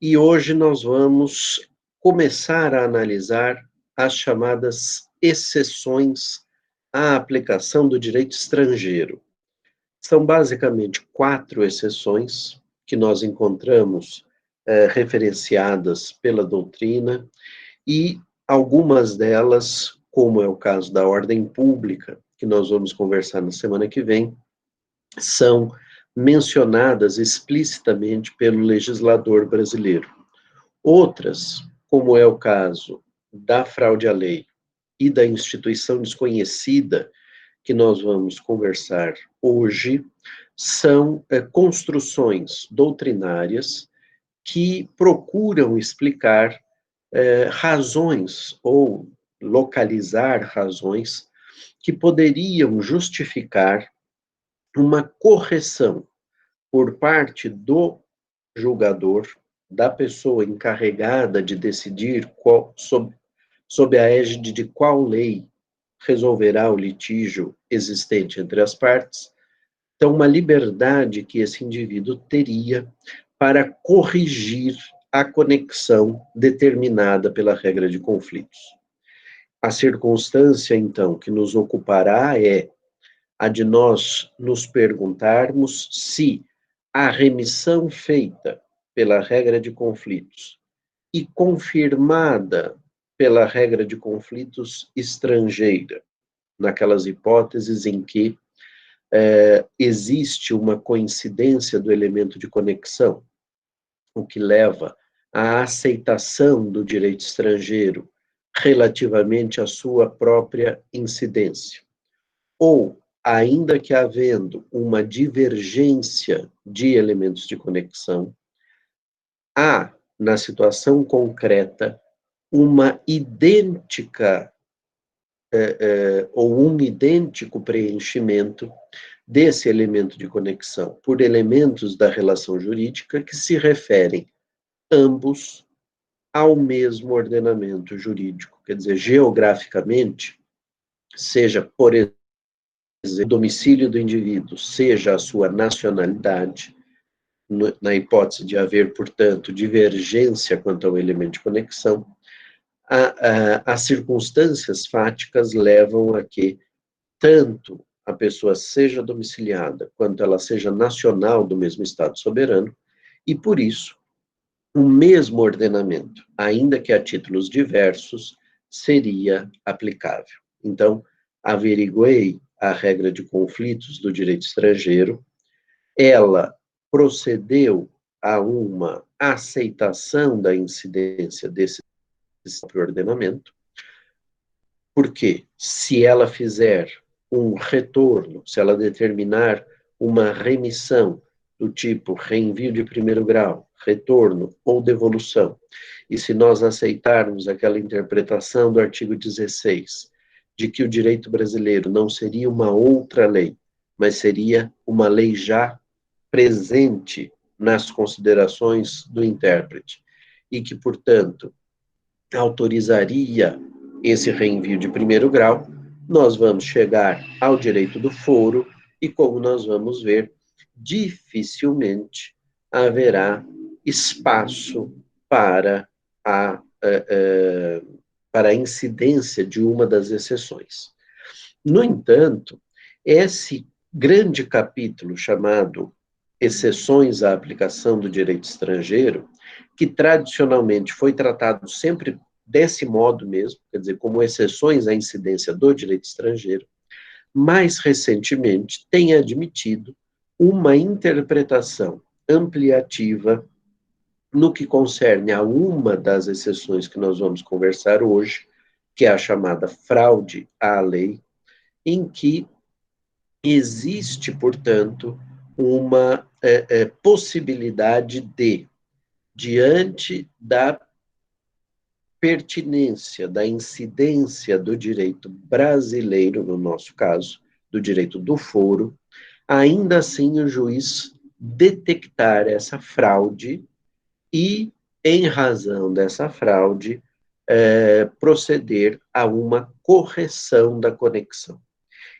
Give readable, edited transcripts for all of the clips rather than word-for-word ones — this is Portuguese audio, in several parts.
e hoje nós vamos começar a analisar as chamadas exceções à aplicação do direito estrangeiro. São basicamente 4 exceções que nós encontramos referenciadas pela doutrina e algumas delas, como é o caso da ordem pública, que nós vamos conversar na semana que vem, são mencionadas explicitamente pelo legislador brasileiro. Outras, como é o caso da fraude à lei e da instituição desconhecida, que nós vamos conversar hoje, são construções doutrinárias que procuram explicar razões ou localizar razões que poderiam justificar uma correção por parte do julgador, da pessoa encarregada de decidir sob a égide de qual lei resolverá o litígio existente entre as partes. Então, uma liberdade que esse indivíduo teria para corrigir a conexão determinada pela regra de conflitos. A circunstância, então, que nos ocupará é a de nós nos perguntarmos se a remissão feita pela regra de conflitos e confirmada pela regra de conflitos estrangeira, naquelas hipóteses em que existe uma coincidência do elemento de conexão, o que leva à aceitação do direito estrangeiro relativamente à sua própria incidência. Ou, ainda que havendo uma divergência de elementos de conexão, há, na situação concreta, uma idêntica ou um idêntico preenchimento desse elemento de conexão por elementos da relação jurídica que se referem ambos ao mesmo ordenamento jurídico. Quer dizer, geograficamente, seja, por exemplo, o domicílio do indivíduo, seja a sua nacionalidade, na hipótese de haver, portanto, divergência quanto ao elemento de conexão, as circunstâncias fáticas levam a que tanto a pessoa seja domiciliada, quanto ela seja nacional do mesmo Estado soberano, e por isso, o mesmo ordenamento, ainda que a títulos diversos, seria aplicável. Então, averiguei a regra de conflitos do direito estrangeiro, ela procedeu a uma aceitação da incidência desse ordenamento, porque se ela fizer um retorno, se ela determinar uma remissão do tipo reenvio de primeiro grau, retorno ou devolução, e se nós aceitarmos aquela interpretação do artigo 16, de que o direito brasileiro não seria uma outra lei, mas seria uma lei já presente nas considerações do intérprete, e que, portanto, autorizaria esse reenvio de primeiro grau, nós vamos chegar ao direito do foro e, como nós vamos ver, dificilmente haverá espaço para para a incidência de uma das exceções. No entanto, esse grande capítulo chamado Exceções à aplicação do direito estrangeiro, que tradicionalmente foi tratado sempre desse modo mesmo, quer dizer, como exceções à incidência do direito estrangeiro, mais recentemente tem admitido uma interpretação ampliativa no que concerne a uma das exceções que nós vamos conversar hoje, que é a chamada fraude à lei, em que existe, portanto, uma possibilidade de, diante da pertinência, da incidência do direito brasileiro, no nosso caso, do direito do foro, ainda assim o juiz detectar essa fraude e, em razão dessa fraude, proceder a uma correção da conexão.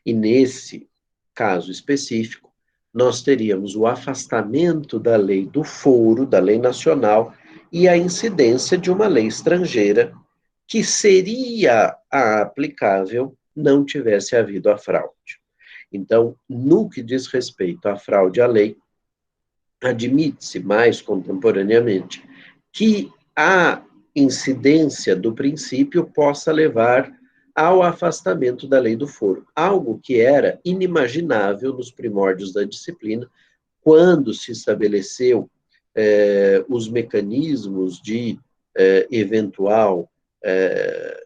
E nesse caso específico, nós teríamos o afastamento da lei do foro, da lei nacional, e a incidência de uma lei estrangeira que seria a aplicável não tivesse havido a fraude. Então, no que diz respeito à fraude à lei, admite-se mais contemporaneamente que a incidência do princípio possa levar ao afastamento da lei do foro, algo que era inimaginável nos primórdios da disciplina, quando se estabeleceu os mecanismos de eventual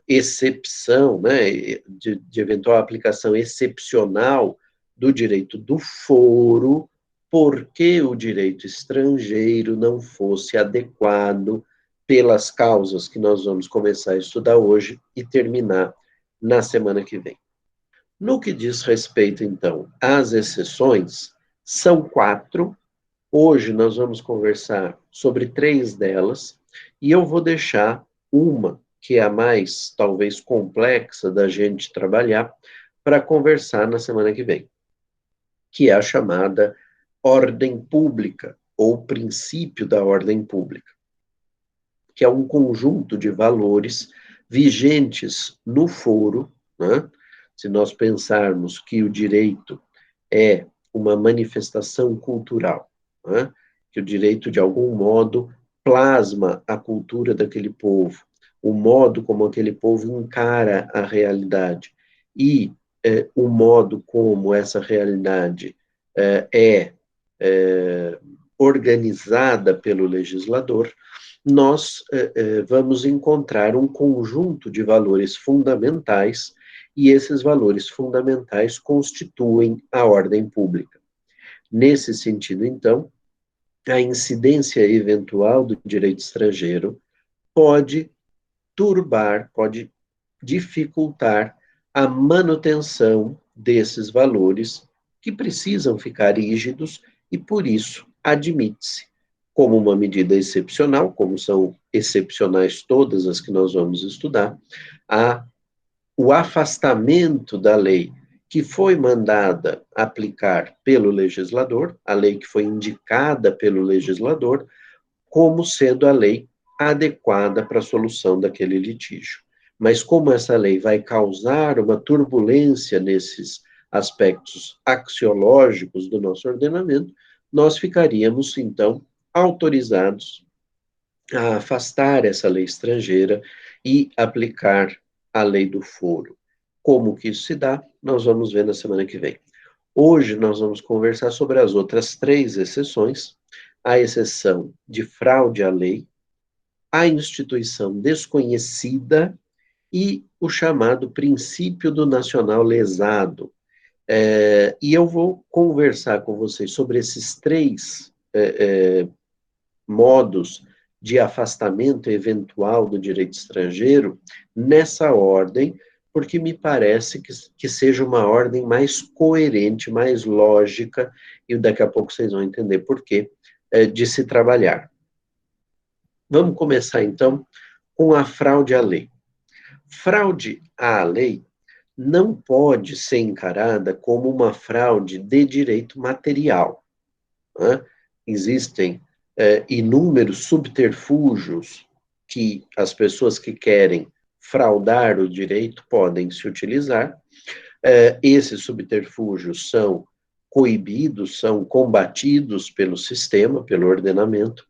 excepção, né, de eventual aplicação excepcional do direito do foro, porque o direito estrangeiro não fosse adequado pelas causas que nós vamos começar a estudar hoje e terminar na semana que vem. No que diz respeito, então, às exceções, são 4. Hoje nós vamos conversar sobre 3 delas, e eu vou deixar uma, que é a mais, talvez, complexa da gente trabalhar, para conversar na semana que vem, que é a chamada ordem pública, ou princípio da ordem pública, que é um conjunto de valores vigentes no foro, né? Se nós pensarmos que o direito é uma manifestação cultural, né? Que o direito, de algum modo, plasma a cultura daquele povo, o modo como aquele povo encara a realidade e o modo como essa realidade é organizada pelo legislador, nós vamos encontrar um conjunto de valores fundamentais, e esses valores fundamentais constituem a ordem pública. Nesse sentido, então, a incidência eventual do direito estrangeiro pode turbar, pode dificultar a manutenção desses valores que precisam ficar rígidos e, por isso, admite-se, como uma medida excepcional, como são excepcionais todas as que nós vamos estudar, o afastamento da lei que foi mandada aplicar pelo legislador, a lei que foi indicada pelo legislador, como sendo a lei adequada para a solução daquele litígio. Mas como essa lei vai causar uma turbulência nesses aspectos axiológicos do nosso ordenamento, nós ficaríamos, então, autorizados a afastar essa lei estrangeira e aplicar a lei do foro. Como que isso se dá, nós vamos ver na semana que vem. Hoje nós vamos conversar sobre as outras 3 exceções, a exceção de fraude à lei, a instituição desconhecida e o chamado princípio do nacional lesado. E eu vou conversar com vocês sobre esses 3 modos de afastamento eventual do direito estrangeiro nessa ordem, porque me parece que seja uma ordem mais coerente, mais lógica, e daqui a pouco vocês vão entender por quê, de se trabalhar. Vamos começar, então, com a fraude à lei. Fraude à lei não pode ser encarada como uma fraude de direito material, né? Existem inúmeros subterfúgios que as pessoas que querem fraudar o direito podem se utilizar. Esses subterfúgios são coibidos, são combatidos pelo sistema, pelo ordenamento,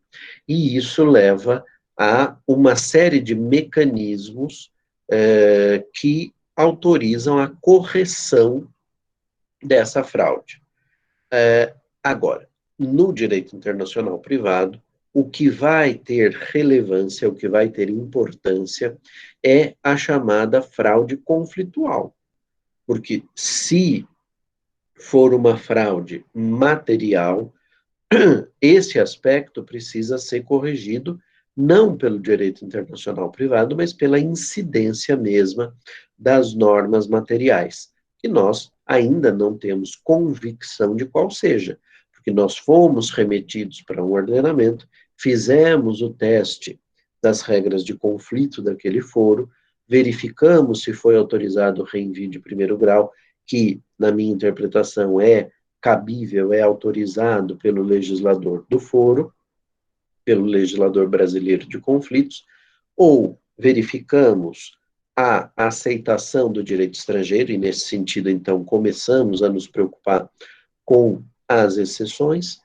e isso leva a uma série de mecanismos que autorizam a correção dessa fraude. Agora, no direito internacional privado, o que vai ter relevância, o que vai ter importância, é a chamada fraude conflitual. Porque se for uma fraude material, esse aspecto precisa ser corrigido não pelo direito internacional privado, mas pela incidência mesma das normas materiais, que nós ainda não temos convicção de qual seja, porque nós fomos remetidos para um ordenamento, fizemos o teste das regras de conflito daquele foro, verificamos se foi autorizado o reenvio de primeiro grau, que, na minha interpretação, é cabível, é autorizado pelo legislador do foro, pelo legislador brasileiro de conflitos, ou verificamos a aceitação do direito estrangeiro, e nesse sentido, então, começamos a nos preocupar com as exceções,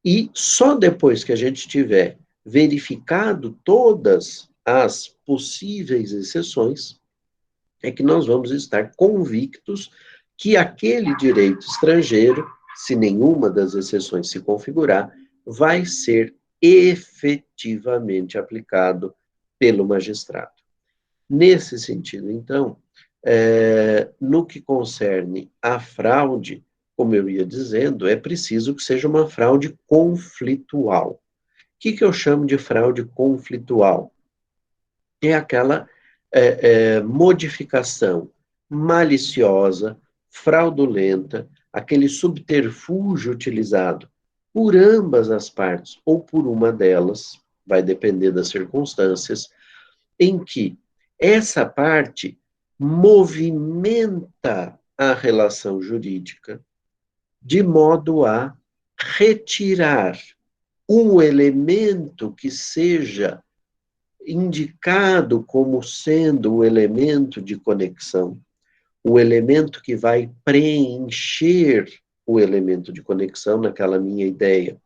e só depois que a gente tiver verificado todas as possíveis exceções, é que nós vamos estar convictos que aquele direito estrangeiro, se nenhuma das exceções se configurar, vai ser efetivamente aplicado pelo magistrado. Nesse sentido, então, no que concerne à fraude, como eu ia dizendo, é preciso que seja uma fraude conflitual. O que eu chamo de fraude conflitual? É aquela modificação maliciosa, fraudulenta, aquele subterfúgio utilizado por ambas as partes, ou por uma delas, vai depender das circunstâncias, em que essa parte movimenta a relação jurídica de modo a retirar um elemento que seja indicado como sendo o elemento de conexão, o elemento que vai preencher o elemento de conexão, naquela minha ideia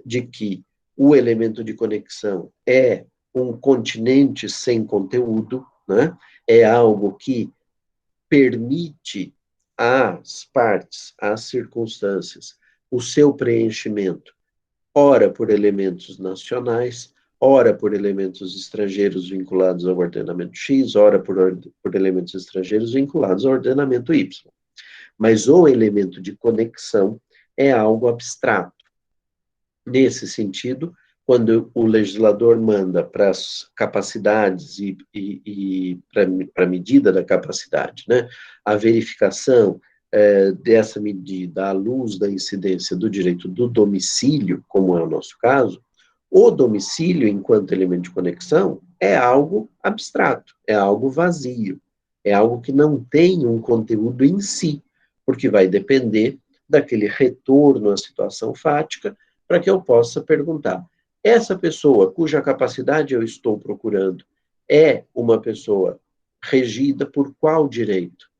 de que o elemento de conexão é um continente sem conteúdo, né? É algo que permite às partes, às circunstâncias, o seu preenchimento, ora por elementos nacionais, ora por elementos estrangeiros vinculados ao ordenamento X, ora por elementos estrangeiros vinculados ao ordenamento Y. Mas o elemento de conexão é algo abstrato. Nesse sentido, quando o legislador manda para as capacidades e para a medida da capacidade, né, a verificação dessa medida à luz da incidência do direito do domicílio, como é o nosso caso, o domicílio, enquanto elemento de conexão, é algo abstrato, é algo vazio, é algo que não tem um conteúdo em si, porque vai depender daquele retorno à situação fática, para que eu possa perguntar, essa pessoa cuja capacidade eu estou procurando é uma pessoa regida por qual direito?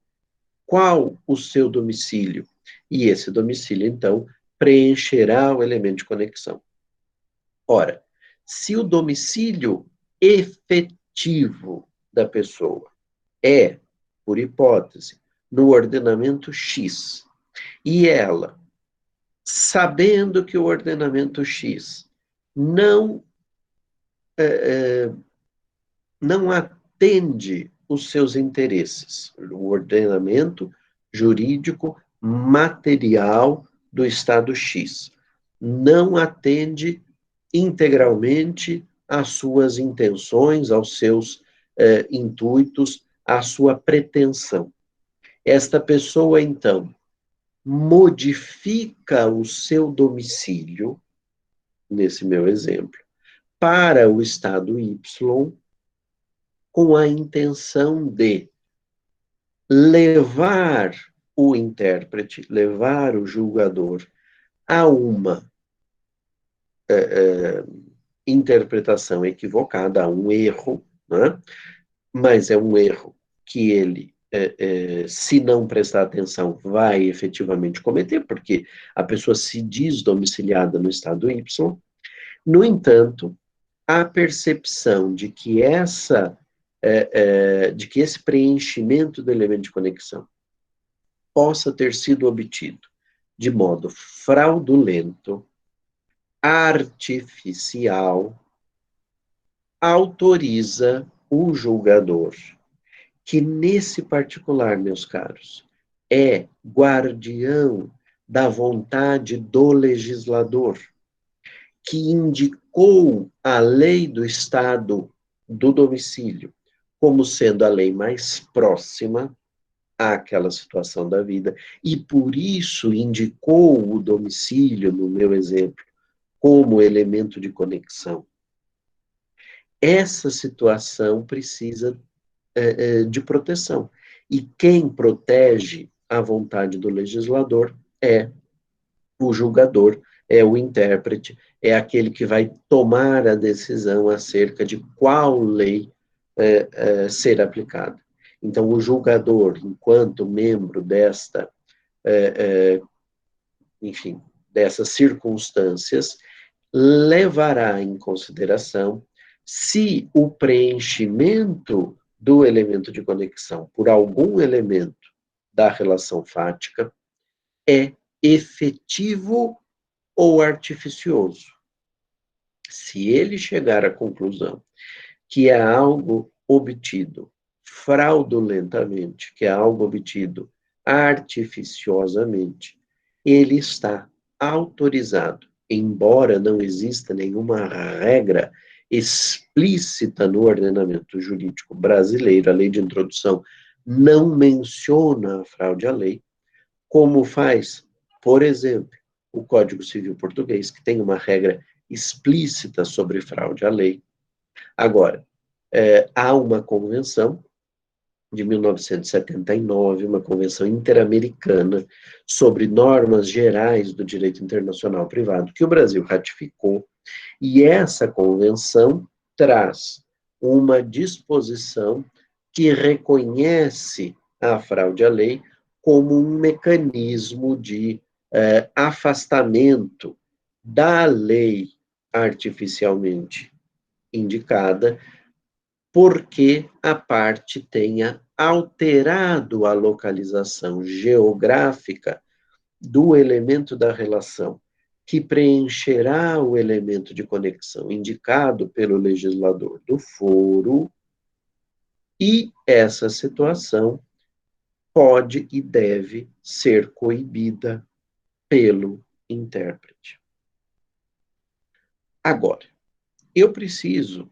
Qual o seu domicílio? E esse domicílio, então, preencherá o elemento de conexão. Ora, se o domicílio efetivo da pessoa é, por hipótese, no ordenamento X, e ela, sabendo que o ordenamento X não, não atende os seus interesses, o ordenamento jurídico material do Estado X, não atende integralmente às suas intenções, aos seus intuitos, à sua pretensão. Esta pessoa, então, modifica o seu domicílio, nesse meu exemplo, para o estado Y, com a intenção de levar o intérprete, levar o julgador a uma interpretação equivocada, a um erro, né? Mas é um erro que ele, se não prestar atenção, vai efetivamente cometer, porque a pessoa se diz domiciliada no estado Y. No entanto, a percepção de que de que esse preenchimento do elemento de conexão possa ter sido obtido de modo fraudulento, artificial, autoriza o julgador, que nesse particular, meus caros, é guardião da vontade do legislador, que indicou a lei do estado do domicílio como sendo a lei mais próxima àquela situação da vida, e por isso indicou o domicílio, no meu exemplo, como elemento de conexão. Essa situação precisa de proteção. E quem protege a vontade do legislador é o julgador, é o intérprete, é aquele que vai tomar a decisão acerca de qual lei ser aplicada. Então, o julgador, enquanto membro enfim, dessas circunstâncias, levará em consideração se o preenchimento do elemento de conexão por algum elemento da relação fática é efetivo ou artificioso. Se ele chegar à conclusão que é algo obtido fraudulentamente, que é algo obtido artificiosamente, ele está autorizado, embora não exista nenhuma regra explícita no ordenamento jurídico brasileiro, a lei de introdução não menciona a fraude à lei, como faz, por exemplo, o Código Civil Português, que tem uma regra explícita sobre fraude à lei. Agora, há uma convenção de 1979, uma convenção interamericana sobre normas gerais do direito internacional privado, que o Brasil ratificou, e essa convenção traz uma disposição que reconhece a fraude à lei como um mecanismo de afastamento da lei artificialmente indicada, porque a parte tenha alterado a localização geográfica do elemento da relação, que preencherá o elemento de conexão indicado pelo legislador do foro, e essa situação pode e deve ser coibida pelo intérprete. Agora, eu preciso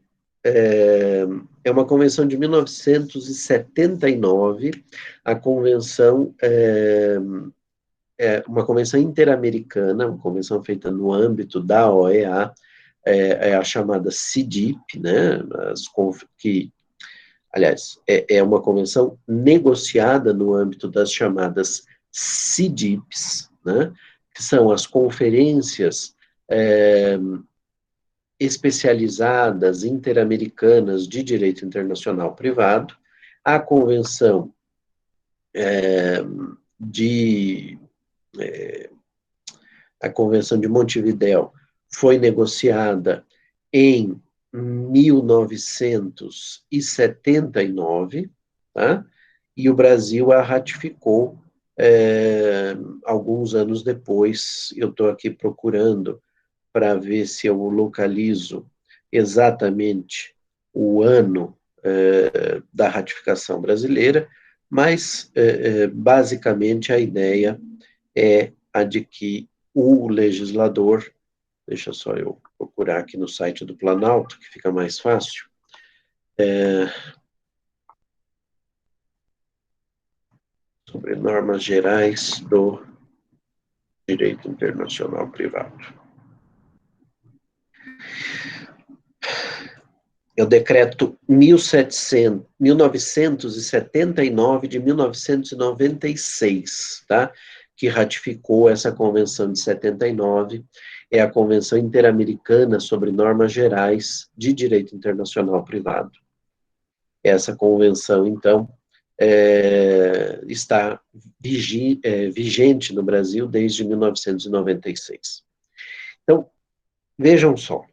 é uma convenção de 1979, a convenção uma convenção interamericana, uma convenção feita no âmbito da OEA, é a chamada CIDIP, né, aliás, é uma convenção negociada no âmbito das chamadas CIDIPs, né, que são as conferências especializadas interamericanas de direito internacional privado, a convenção a convenção de Montevidéu foi negociada em 1979, tá? E o Brasil a ratificou alguns anos depois. Eu estou aqui procurando para ver se eu localizo exatamente o ano da ratificação brasileira, mas, basicamente, a ideia é a de que o legislador, deixa só eu procurar aqui no site do Planalto, que fica mais fácil, sobre normas gerais do direito internacional privado. É o decreto 1979 de 1996, tá? Que ratificou essa convenção de 79, é a Convenção Interamericana sobre Normas Gerais de Direito Internacional Privado. Essa convenção, então, está vigente no Brasil desde 1996. Então, vejam só,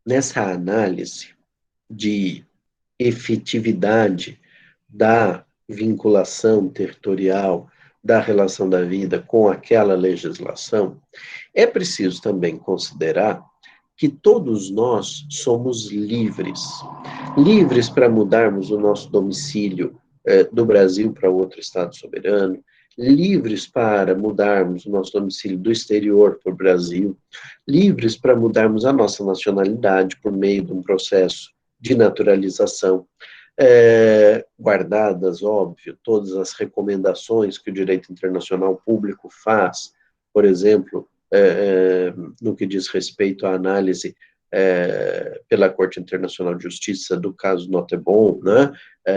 nessa análise de efetividade da vinculação territorial da relação da vida com aquela legislação, é preciso também considerar que todos nós somos livres. Livres para mudarmos o nosso domicílio do Brasil para outro Estado soberano, livres para mudarmos o nosso domicílio do exterior para o Brasil, livres para mudarmos a nossa nacionalidade por meio de um processo de naturalização, guardadas, óbvio, todas as recomendações que o direito internacional público faz, por exemplo, no que diz respeito à análise pela Corte Internacional de Justiça do caso Nottebohm, né?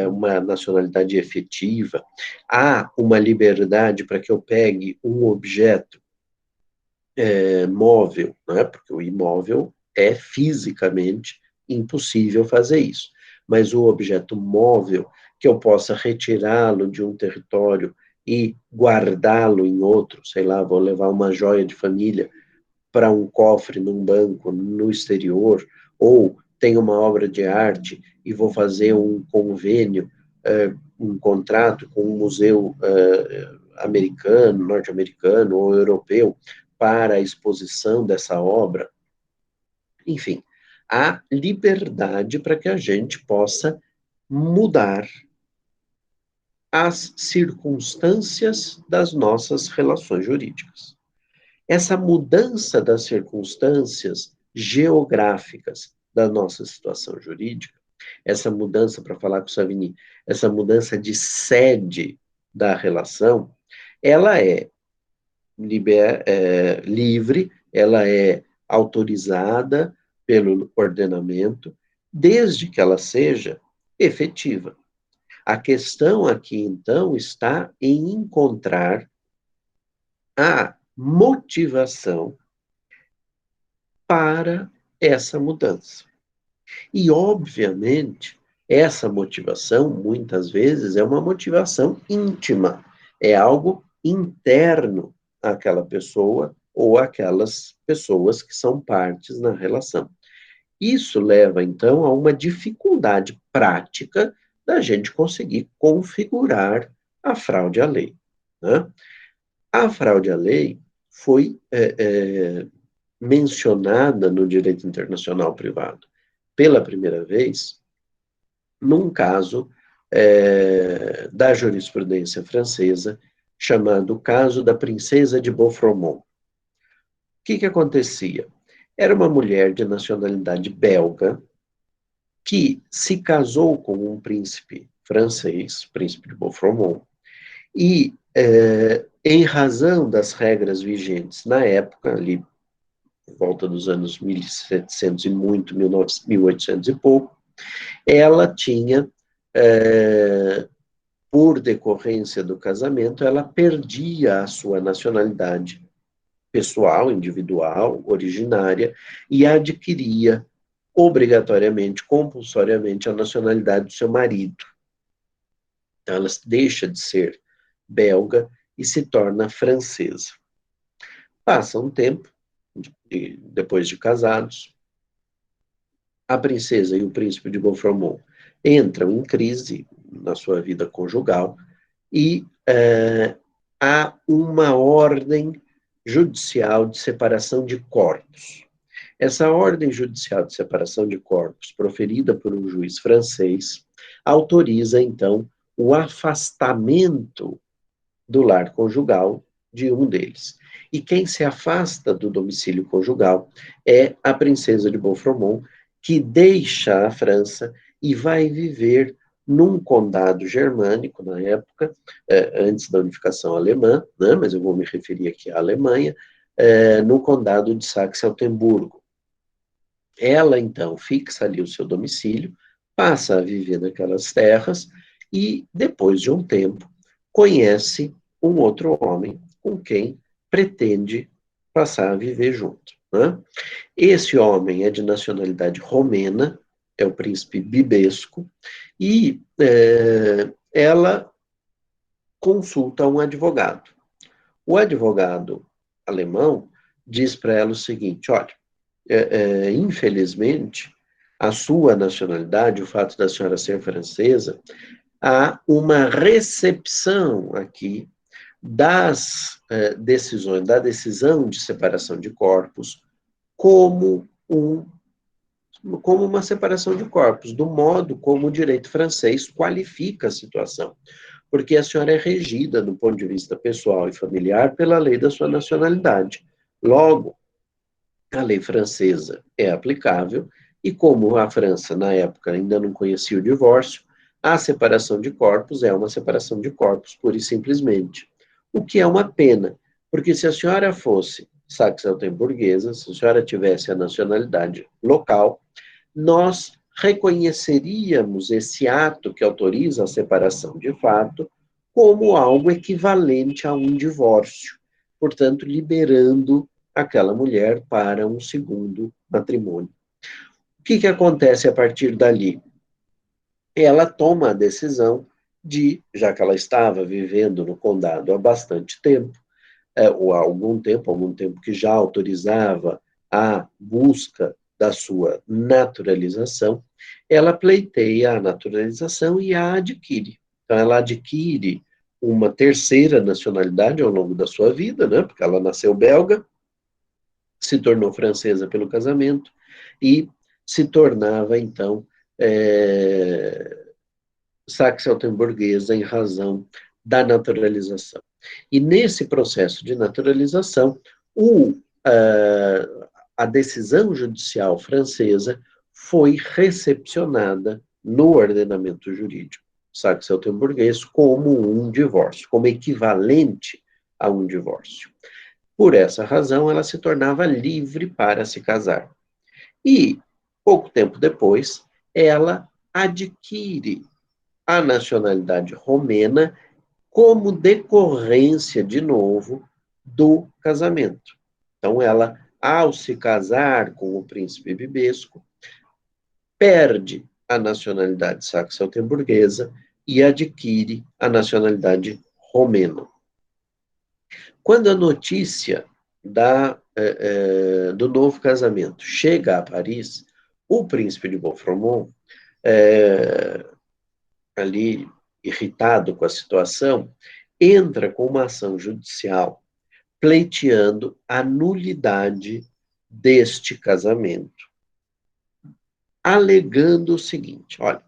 Uma nacionalidade efetiva. Há uma liberdade para que eu pegue um objeto móvel, né? Porque o imóvel é fisicamente impossível fazer isso. Mas o objeto móvel, que eu possa retirá-lo de um território e guardá-lo em outro, sei lá, vou levar uma joia de família para um cofre num banco no exterior, ou tenho uma obra de arte e vou fazer um convênio, um contrato com um museu americano, norte-americano ou europeu para a exposição dessa obra. Enfim, há liberdade para que a gente possa mudar as circunstâncias das nossas relações jurídicas. Essa mudança das circunstâncias geográficas da nossa situação jurídica, essa mudança, para falar com o Savini, essa mudança de sede da relação, ela é livre, ela é autorizada pelo ordenamento, desde que ela seja efetiva. A questão aqui, então, está em encontrar a motivação para essa mudança. E, obviamente, essa motivação, muitas vezes, é uma motivação íntima, é algo interno àquela pessoa ou àquelas pessoas que são partes na relação. Isso leva, então, a uma dificuldade prática da gente conseguir configurar a fraude à lei, né? A fraude à lei foi mencionada no direito internacional privado pela primeira vez num caso da jurisprudência francesa chamado caso da princesa de Beaufort. O que acontecia? Era uma mulher de nacionalidade belga que se casou com um príncipe francês, príncipe de Beaufort, e em razão das regras vigentes na época, ali por volta dos anos 1700 e muito, 1800 e pouco, ela tinha, por decorrência do casamento, ela perdia a sua nacionalidade pessoal, individual, originária, e adquiria obrigatoriamente, compulsoriamente, a nacionalidade do seu marido. Então, ela deixa de ser belga e se torna francesa. Passa um tempo, depois de casados, a princesa e o príncipe de Beaufort entram em crise na sua vida conjugal e há uma ordem judicial de separação de corpos. Essa ordem judicial de separação de corpos, proferida por um juiz francês, autoriza, então, o afastamento do lar conjugal de um deles. E quem se afasta do domicílio conjugal é a princesa de Beaufort, que deixa a França e vai viver num condado germânico, na época, antes da unificação alemã, né, mas eu vou me referir aqui à Alemanha, no condado de Saxe-Altemburgo. Ela, então, fixa ali o seu domicílio, passa a viver naquelas terras e, depois de um tempo, conhece um outro homem com quem pretende passar a viver junto, né? Esse homem é de nacionalidade romena, é o príncipe Bibesco, e ela consulta um advogado. O advogado alemão diz para ela o seguinte: olha, infelizmente, a sua nacionalidade, o fato da senhora ser francesa, há uma recepção aqui das decisões, da decisão de separação de corpos como uma separação de corpos, do modo como o direito francês qualifica a situação. Porque a senhora é regida, do ponto de vista pessoal e familiar, pela lei da sua nacionalidade. Logo, a lei francesa é aplicável, e como a França, na época, ainda não conhecia o divórcio, a separação de corpos é uma separação de corpos, pura e simplesmente. O que é uma pena, porque se a senhora fosse saxo-temburguesa, se a senhora tivesse a nacionalidade local, nós reconheceríamos esse ato que autoriza a separação de fato como algo equivalente a um divórcio, portanto, liberando aquela mulher para um segundo matrimônio. O que acontece a partir dali? Ela toma a decisão de, já que ela estava vivendo no condado há bastante tempo, ou há algum tempo que já autorizava a busca da sua naturalização, ela pleiteia a naturalização e a adquire. Então, ela adquire uma terceira nacionalidade ao longo da sua vida, né, porque ela nasceu belga, se tornou francesa pelo casamento e se tornava, então, saxo-temburguesa em razão da naturalização. E nesse processo de naturalização, a decisão judicial francesa foi recepcionada no ordenamento jurídico saxo-temburguês como um divórcio, como equivalente a um divórcio. Por essa razão, ela se tornava livre para se casar. E, pouco tempo depois, ela adquire a nacionalidade romena como decorrência, de novo, do casamento. Então, ela, ao se casar com o príncipe Bibesco, perde a nacionalidade saxo-temburguesa e adquire a nacionalidade romena. Quando a notícia do novo casamento chega a Paris, o príncipe de Beaufort, ali irritado com a situação, entra com uma ação judicial pleiteando a nulidade deste casamento, alegando o seguinte: olha,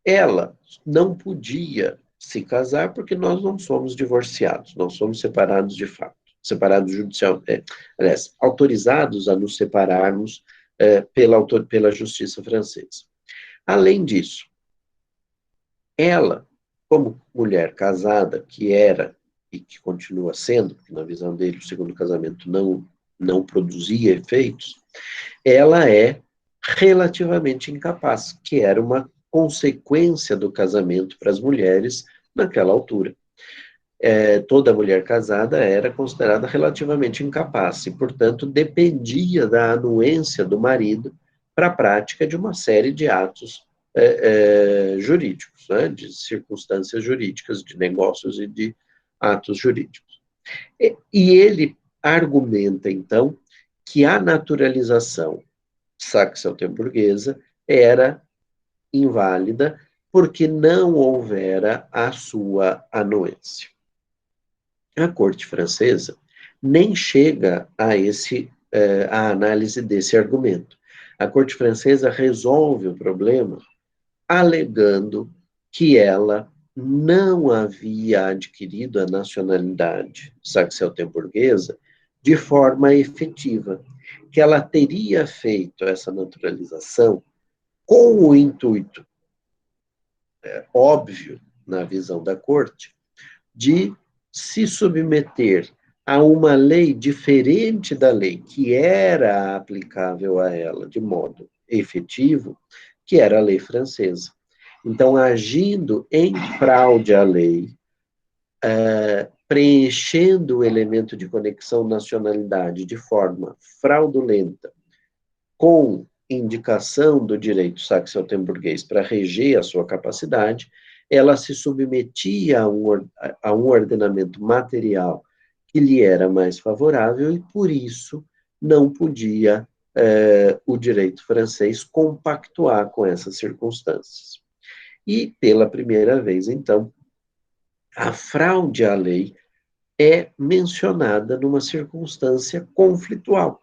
ela não podia se casar porque nós não somos divorciados, não somos separados de fato, separados judicialmente, aliás, autorizados a nos separarmos pela justiça francesa. Além disso, ela, como mulher casada, que era e que continua sendo, porque na visão dele o segundo casamento não produzia efeitos, ela é relativamente incapaz, que era uma consequência do casamento para as mulheres naquela altura. Toda mulher casada era considerada relativamente incapaz e, portanto, dependia da anuência do marido para a prática de uma série de atos jurídicos, né, de circunstâncias jurídicas, de negócios e de atos jurídicos. E ele argumenta, então, que a naturalização saxo-temburguesa era inválida porque não houvera a sua anuência. A corte francesa nem chega a análise desse argumento. A corte francesa resolve o problema alegando que ela não havia adquirido a nacionalidade saxo-temburguesa de forma efetiva, que ela teria feito essa naturalização com o intuito, óbvio, na visão da corte, de se submeter a uma lei diferente da lei que era aplicável a ela de modo efetivo, que era a lei francesa. Então, agindo em fraude à lei, preenchendo o elemento de conexão nacionalidade de forma fraudulenta, com indicação do direito saxo-temburguês para reger a sua capacidade, ela se submetia a um ordenamento material que lhe era mais favorável e, por isso, não podia o direito francês compactuar com essas circunstâncias. E, pela primeira vez, então, a fraude à lei é mencionada numa circunstância conflitual,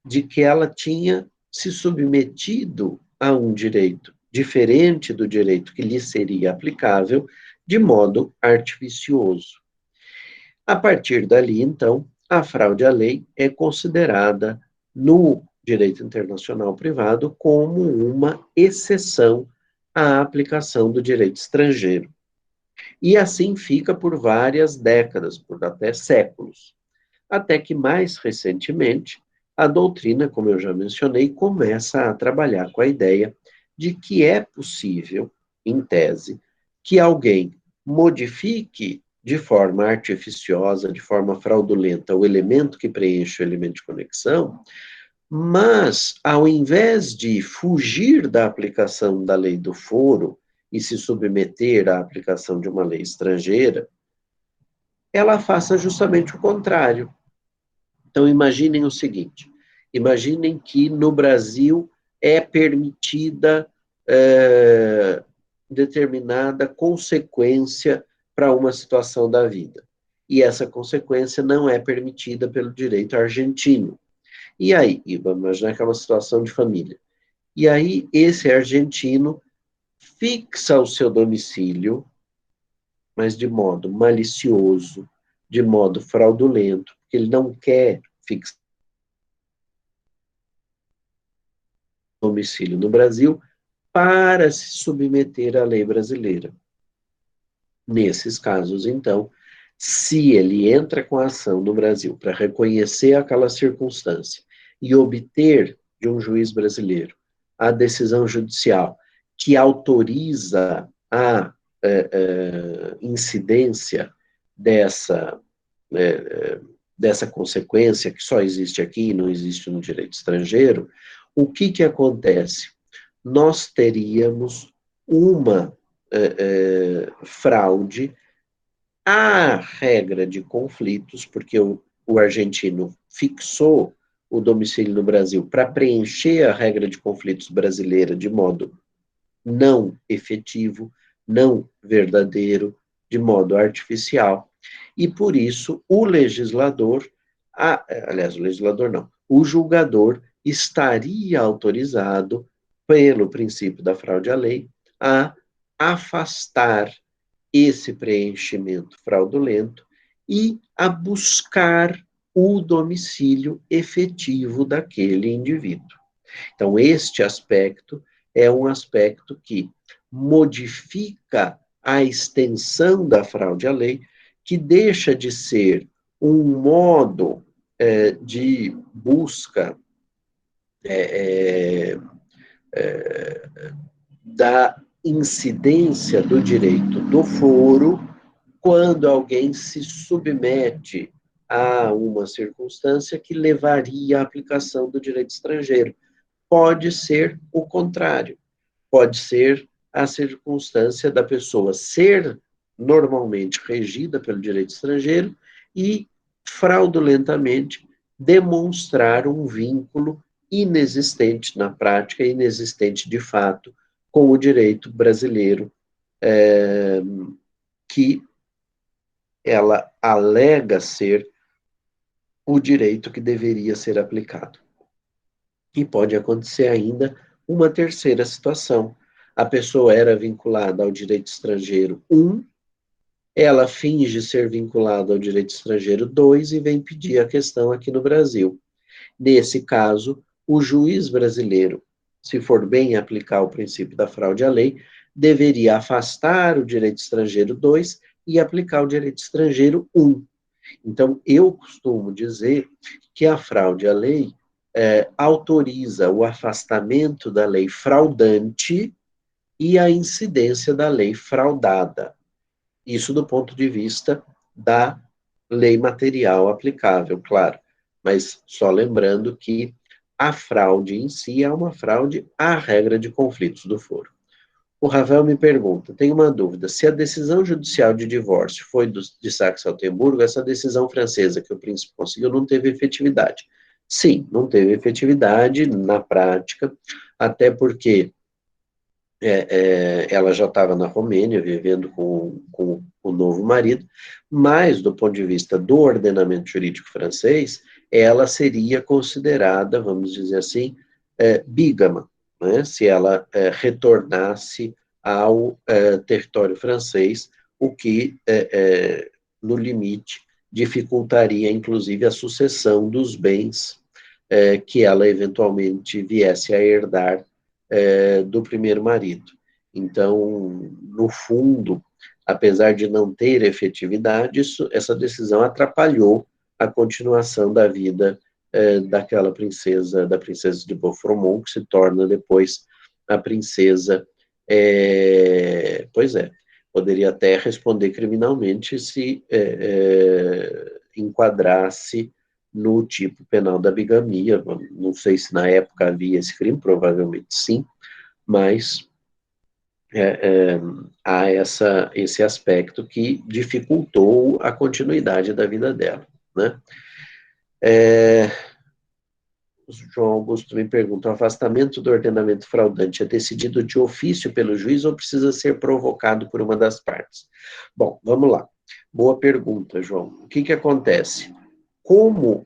de que ela tinha se submetido a um direito diferente do direito que lhe seria aplicável, de modo artificioso. A partir dali, então, a fraude à lei é considerada no direito internacional privado como uma exceção à aplicação do direito estrangeiro. E assim fica por várias décadas, por até séculos. até que mais recentemente a doutrina, como eu já mencionei, começa a trabalhar com a ideia de que é possível, em tese, que alguém modifique de forma artificiosa, de forma fraudulenta, o elemento que preenche o elemento de conexão, mas, ao invés de fugir da aplicação da lei do foro e se submeter à aplicação de uma lei estrangeira, ela faça justamente o contrário. Então, imaginem o seguinte: imaginem que no Brasil é permitida determinada consequência para uma situação da vida. E essa consequência não é permitida pelo direito argentino. E aí, vamos imaginar que é uma situação de família. E aí, esse argentino fixa o seu domicílio, mas de modo malicioso, de modo fraudulento, porque ele não quer fixar o domicílio no Brasil para se submeter à lei brasileira. Nesses casos, então, se ele entra com a ação no Brasil para reconhecer aquela circunstância e obter de um juiz brasileiro a decisão judicial que autoriza a incidência dessa, dessa consequência que só existe aqui e não existe no direito estrangeiro, o que acontece? Nós teríamos uma fraude à regra de conflitos, porque o argentino fixou o domicílio no Brasil para preencher a regra de conflitos brasileira de modo não efetivo, não verdadeiro, de modo artificial. E por isso o legislador, aliás, o legislador não, o julgador estaria autorizado, pelo princípio da fraude à lei, a afastar esse preenchimento fraudulento e a buscar o domicílio efetivo daquele indivíduo. Então, este aspecto é um aspecto que modifica a extensão da fraude à lei, que deixa de ser um modo de busca da incidência do direito do foro quando alguém se submete a uma circunstância que levaria à aplicação do direito estrangeiro. Pode ser o contrário, pode ser a circunstância da pessoa ser normalmente regida pelo direito estrangeiro e fraudulentamente demonstrar um vínculo inexistente na prática, inexistente de fato, com o direito brasileiro, que ela alega ser o direito que deveria ser aplicado. E pode acontecer ainda uma terceira situação. A pessoa era vinculada ao direito estrangeiro 1, ela finge ser vinculada ao direito estrangeiro 2 e vem pedir a questão aqui no Brasil. Nesse caso, o juiz brasileiro, se for bem aplicar o princípio da fraude à lei, deveria afastar o direito estrangeiro 2 e aplicar o direito estrangeiro 1. Então, eu costumo dizer que a fraude à lei autoriza o afastamento da lei fraudante e a incidência da lei fraudada. Isso do ponto de vista da lei material aplicável, claro. Mas só lembrando que a fraude em si é uma fraude à regra de conflitos do foro. O Ravel me pergunta, tem uma dúvida, se a decisão judicial de divórcio foi de Saxe-Altemburgo, essa decisão francesa que o príncipe conseguiu não teve efetividade. Sim, não teve efetividade na prática, até porque ela já estava na Romênia, vivendo com o novo marido, mas, do ponto de vista do ordenamento jurídico francês, ela seria considerada, vamos dizer assim, bígama, né, se ela retornasse ao território francês, o que, no limite, dificultaria, inclusive, a sucessão dos bens que ela eventualmente viesse a herdar do primeiro marido. Então, no fundo, apesar de não ter efetividade, essa decisão atrapalhou a continuação da vida daquela princesa, da princesa de Beaufort, que se torna depois a princesa, pois é, poderia até responder criminalmente se enquadrasse no tipo penal da bigamia. Não sei se na época havia esse crime, provavelmente sim, mas há esse aspecto que dificultou a continuidade da vida dela, né? O João Augusto me pergunta, o afastamento do ordenamento fraudante é decidido de ofício pelo juiz ou precisa ser provocado por uma das partes? Bom, vamos lá. Boa pergunta, João. O que acontece? Como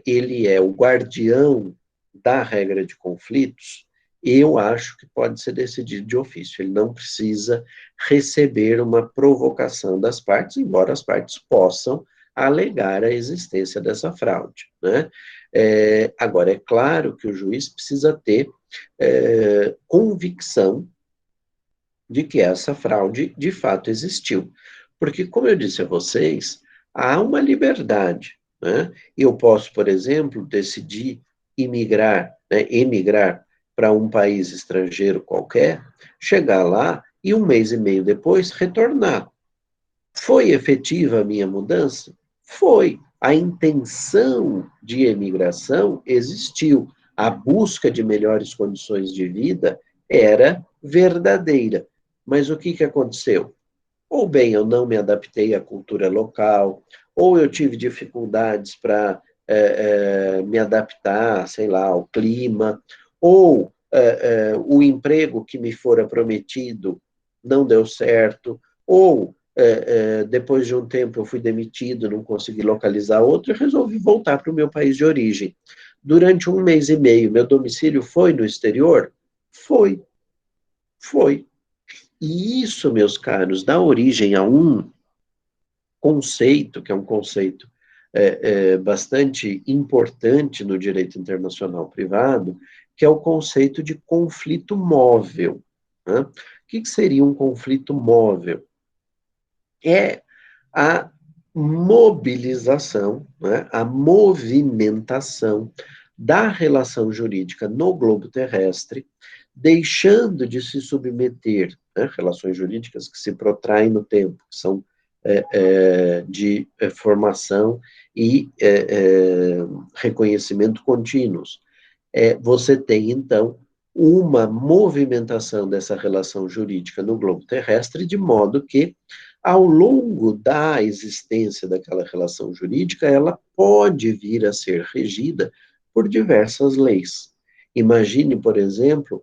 ele é o guardião da regra de conflitos, eu acho que pode ser decidido de ofício. Ele não precisa receber uma provocação das partes, embora as partes possam alegar a existência dessa fraude, né? Agora, é claro que o juiz precisa ter convicção de que essa fraude de fato existiu. Porque, como eu disse a vocês, há uma liberdade, né? Eu posso, por exemplo, decidir emigrar para um país estrangeiro qualquer, chegar lá e um mês e meio depois retornar. Foi efetiva a minha mudança? Foi. A intenção de emigração existiu. A busca de melhores condições de vida era verdadeira. Mas o que aconteceu? Ou bem, eu não me adaptei à cultura local, ou eu tive dificuldades para me adaptar, sei lá, ao clima, ou o emprego que me fora prometido não deu certo, ou depois de um tempo eu fui demitido, não consegui localizar outro e resolvi voltar para o meu país de origem. Durante um mês e meio, meu domicílio foi no exterior? Foi, foi. E isso, meus caros, dá origem a um conceito, que é um conceito bastante importante no direito internacional privado, que é o conceito de conflito móvel. Né? O que seria um conflito móvel? É a mobilização, né, a movimentação da relação jurídica no globo terrestre, deixando de se submeter, né, relações jurídicas que se protraem no tempo, que são de formação e reconhecimento contínuos. Você tem, então, uma movimentação dessa relação jurídica no globo terrestre, de modo que, ao longo da existência daquela relação jurídica, ela pode vir a ser regida por diversas leis. Imagine, por exemplo,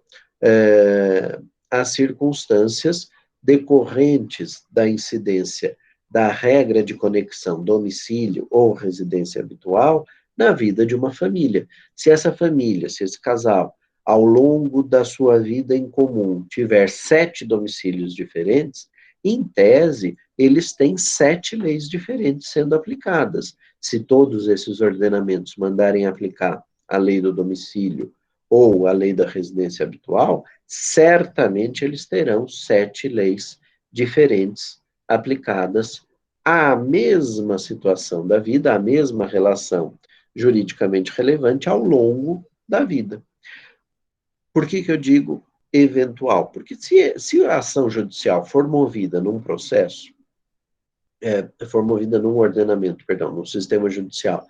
as circunstâncias decorrentes da incidência da regra de conexão domicílio ou residência habitual na vida de uma família. Se essa família, se esse casal, ao longo da sua vida em comum, tiver 7 domicílios diferentes, em tese, eles têm 7 leis diferentes sendo aplicadas. Se todos esses ordenamentos mandarem aplicar a lei do domicílio ou a lei da residência habitual, certamente eles terão 7 leis diferentes aplicadas à mesma situação da vida, à mesma relação juridicamente relevante ao longo da vida. Por que eu digo eventual? Porque se a ação judicial for movida num processo, for movida num ordenamento, perdão, num sistema judicial,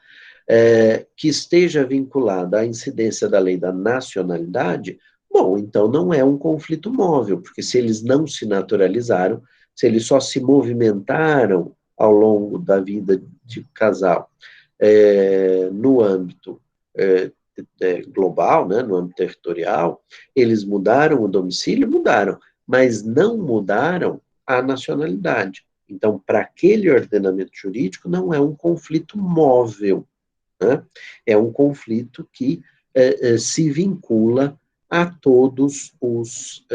que esteja vinculada à incidência da lei da nacionalidade, bom, então não é um conflito móvel, porque se eles não se naturalizaram, se eles só se movimentaram ao longo da vida de casal no âmbito global, né, no âmbito territorial, eles mudaram o domicílio? Mudaram, mas não mudaram a nacionalidade. Então, para aquele ordenamento jurídico, não é um conflito móvel, né? É um conflito que se vincula a todos os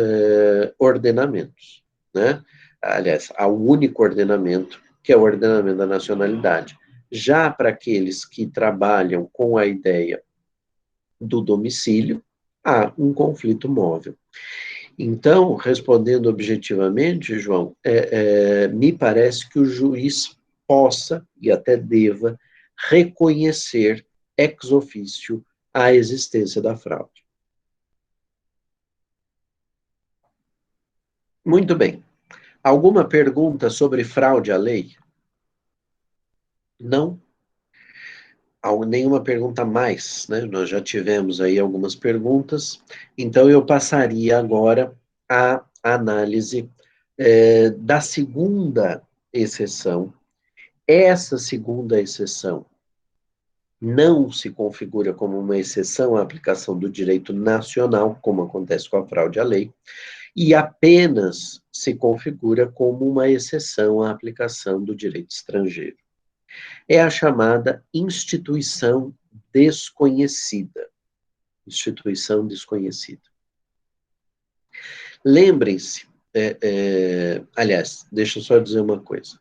ordenamentos, né? Aliás, ao único ordenamento, que é o ordenamento da nacionalidade. Já para aqueles que trabalham com a ideia do domicílio, há um conflito móvel. Então, respondendo objetivamente, João, me parece que o juiz possa e até deva reconhecer ex officio a existência da fraude. Muito bem. Alguma pergunta sobre fraude à lei? Não? Nenhuma pergunta a mais, né? Nós já tivemos aí algumas perguntas, então eu passaria agora à análise da segunda exceção. Essa segunda exceção não se configura como uma exceção à aplicação do direito nacional, como acontece com a fraude à lei, e apenas se configura como uma exceção à aplicação do direito estrangeiro. É a chamada instituição desconhecida. Instituição desconhecida. Lembrem-se, aliás, deixa eu só dizer uma coisa.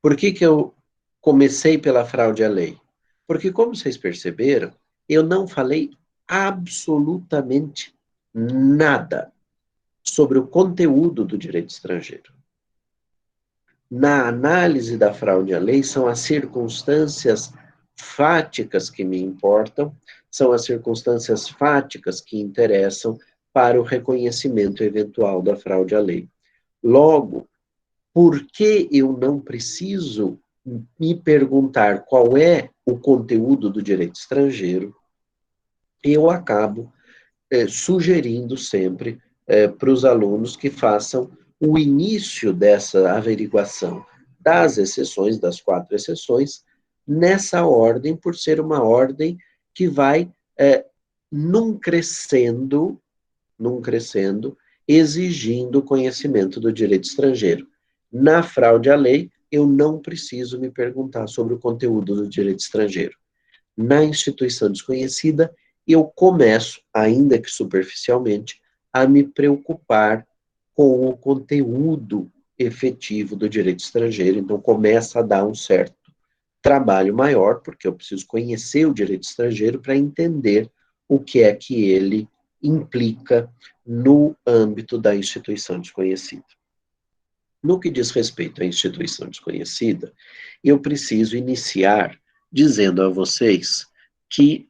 Por que eu comecei pela fraude à lei? Porque, como vocês perceberam, eu não falei absolutamente nada sobre o conteúdo do direito estrangeiro. Na análise da fraude à lei, são as circunstâncias fáticas que me importam, são as circunstâncias fáticas que interessam para o reconhecimento eventual da fraude à lei. Logo, por que eu não preciso me perguntar qual é o conteúdo do direito estrangeiro, eu acabo sugerindo sempre para os alunos que façam o início dessa averiguação das exceções, das 4 exceções, nessa ordem, por ser uma ordem que vai num crescendo, exigindo o conhecimento do direito estrangeiro. Na fraude à lei, eu não preciso me perguntar sobre o conteúdo do direito estrangeiro. Na instituição desconhecida, eu começo, ainda que superficialmente, a me preocupar com o conteúdo efetivo do direito estrangeiro. Então, começa a dar um certo trabalho maior, porque eu preciso conhecer o direito estrangeiro para entender o que é que ele implica no âmbito da instituição desconhecida. No que diz respeito à instituição desconhecida, eu preciso iniciar dizendo a vocês que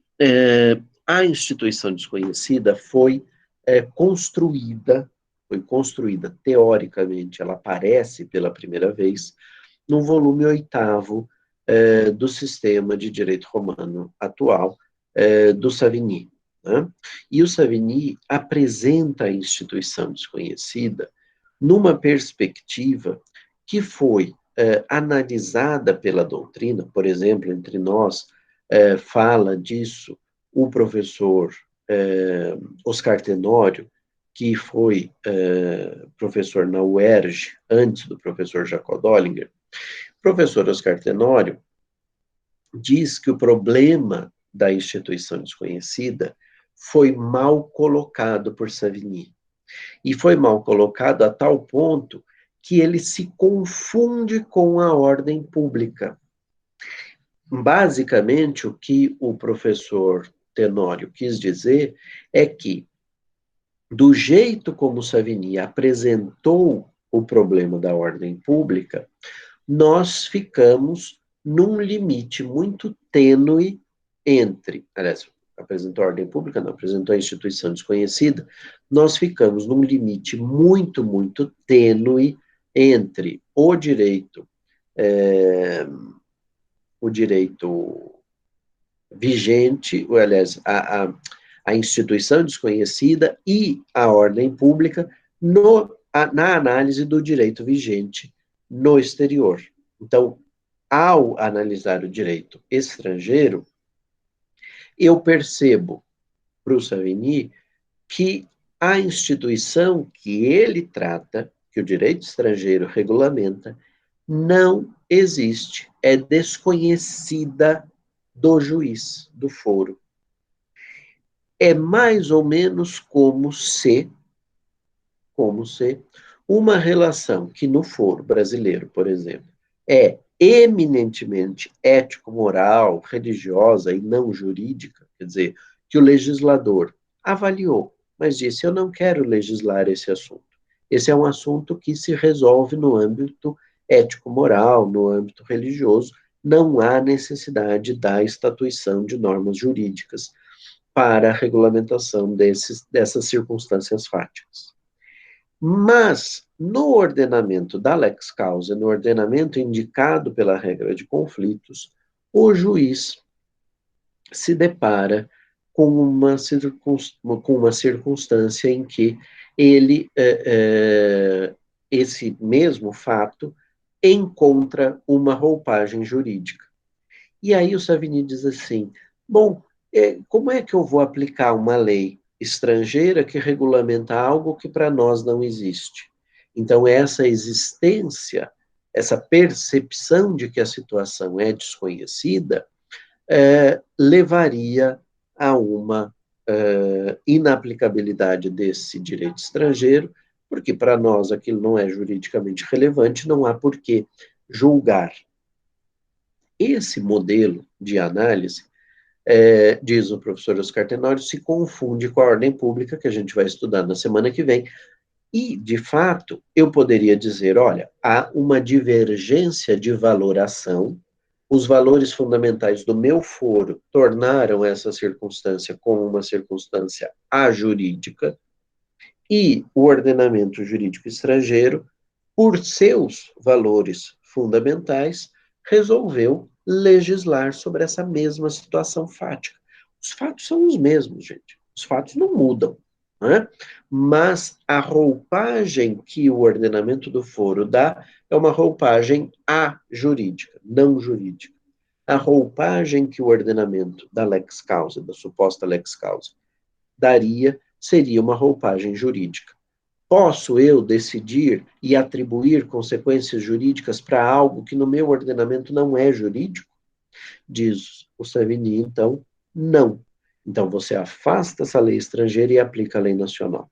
a instituição desconhecida foi construída teoricamente, ela aparece pela primeira vez no volume 8º do sistema de direito romano atual, do Savigny. Né? E o Savigny apresenta a instituição desconhecida numa perspectiva que foi analisada pela doutrina, por exemplo, entre nós, fala disso o professor Oscar Tenório, que foi professor na UERJ, antes do professor Jacob Dollinger. O professor Oscar Tenório diz que o problema da instituição desconhecida foi mal colocado por Savigny. E foi mal colocado a tal ponto que ele se confunde com a ordem pública. Basicamente, o que o professor Tenório quis dizer é que, do jeito como Savigny apresentou o problema da ordem pública, nós ficamos num limite muito tênue entre, aliás, apresentou a ordem pública, não, apresentou a instituição desconhecida, nós ficamos num limite muito, muito tênue entre o direito vigente, ou, aliás, a instituição desconhecida e a ordem pública na análise do direito vigente no exterior. Então, ao analisar o direito estrangeiro, eu percebo para o Savigny que a instituição que ele trata, que o direito estrangeiro regulamenta, não existe, é desconhecida do juiz, do foro. É mais ou menos como se uma relação que no foro brasileiro, por exemplo, é eminentemente ético-moral, religiosa e não jurídica, quer dizer, que o legislador avaliou, mas disse, eu não quero legislar esse assunto. Esse é um assunto que se resolve no âmbito ético-moral, no âmbito religioso, não há necessidade da estatuição de normas jurídicas para a regulamentação dessas circunstâncias fáticas. Mas, no ordenamento da lex causa, no ordenamento indicado pela regra de conflitos, o juiz se depara com uma circunstância em que ele, esse mesmo fato, encontra uma roupagem jurídica. E aí o Savigny diz assim, bom, como é que eu vou aplicar uma lei estrangeira que regulamenta algo que para nós não existe? Então, essa existência, essa percepção de que a situação é desconhecida, levaria a uma inaplicabilidade desse direito estrangeiro, porque para nós aquilo não é juridicamente relevante, não há por que julgar. Esse modelo de análise, diz o professor Oscar Tenório, se confunde com a ordem pública, que a gente vai estudar na semana que vem, e, de fato, eu poderia dizer, olha, há uma divergência de valoração, os valores fundamentais do meu foro tornaram essa circunstância como uma circunstância ajurídica, e o ordenamento jurídico estrangeiro, por seus valores fundamentais, resolveu legislar sobre essa mesma situação fática. Os fatos são os mesmos, gente. Os fatos não mudam. Né? Mas a roupagem que o ordenamento do foro dá é uma roupagem ajurídica, não jurídica. A roupagem que o ordenamento da lex causa, da suposta lex causa, daria seria uma roupagem jurídica. Posso eu decidir e atribuir consequências jurídicas para algo que no meu ordenamento não é jurídico? Diz o Savigny, então, não. Então, você afasta essa lei estrangeira e aplica a lei nacional.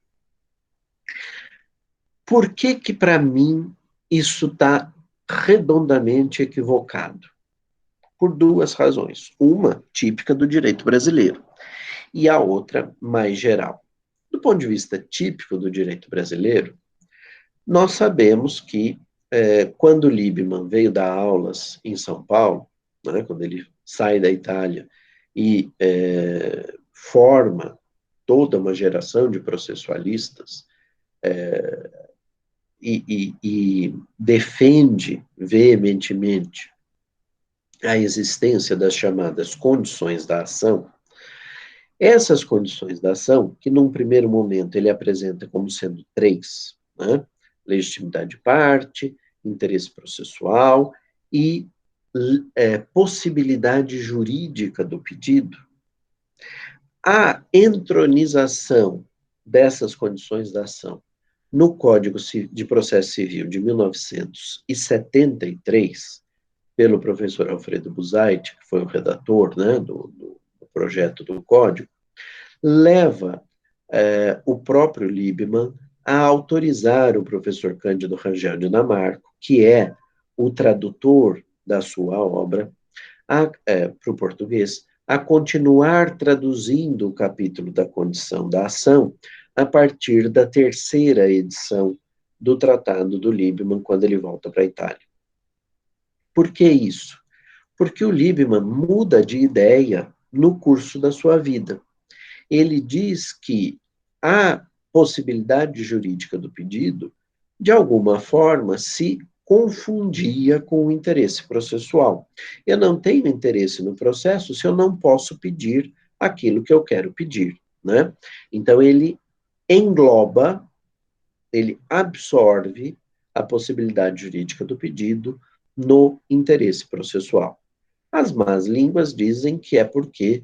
Por que que, para mim, isso está redondamente equivocado? Por duas razões. Uma, típica do direito brasileiro, e a outra, mais geral. Do ponto de vista típico do direito brasileiro, nós sabemos que, quando Liebman veio dar aulas em São Paulo, né, quando ele sai da Itália e forma toda uma geração de processualistas e defende veementemente a existência das chamadas condições da ação, essas condições da ação, que num primeiro momento ele apresenta como sendo três, né? Legitimidade de parte, interesse processual e possibilidade jurídica do pedido, a entronização dessas condições da ação no Código de Processo Civil de 1973, pelo professor Alfredo Busaiti, que foi o redator, né, do projeto do Código, leva o próprio Liebman a autorizar o professor Cândido Rangel Dinamarco, que é o tradutor da sua obra, para o português, a continuar traduzindo o capítulo da condição da ação a partir da terceira edição do Tratado do Liebman, quando ele volta para a Itália. Por que isso? Porque o Liebman muda de ideia no curso da sua vida. Ele diz que a possibilidade jurídica do pedido, de alguma forma, se confundia com o interesse processual. Eu não tenho interesse no processo se eu não posso pedir aquilo que eu quero pedir, né? Então, ele engloba, ele absorve a possibilidade jurídica do pedido no interesse processual. As más línguas dizem que é porque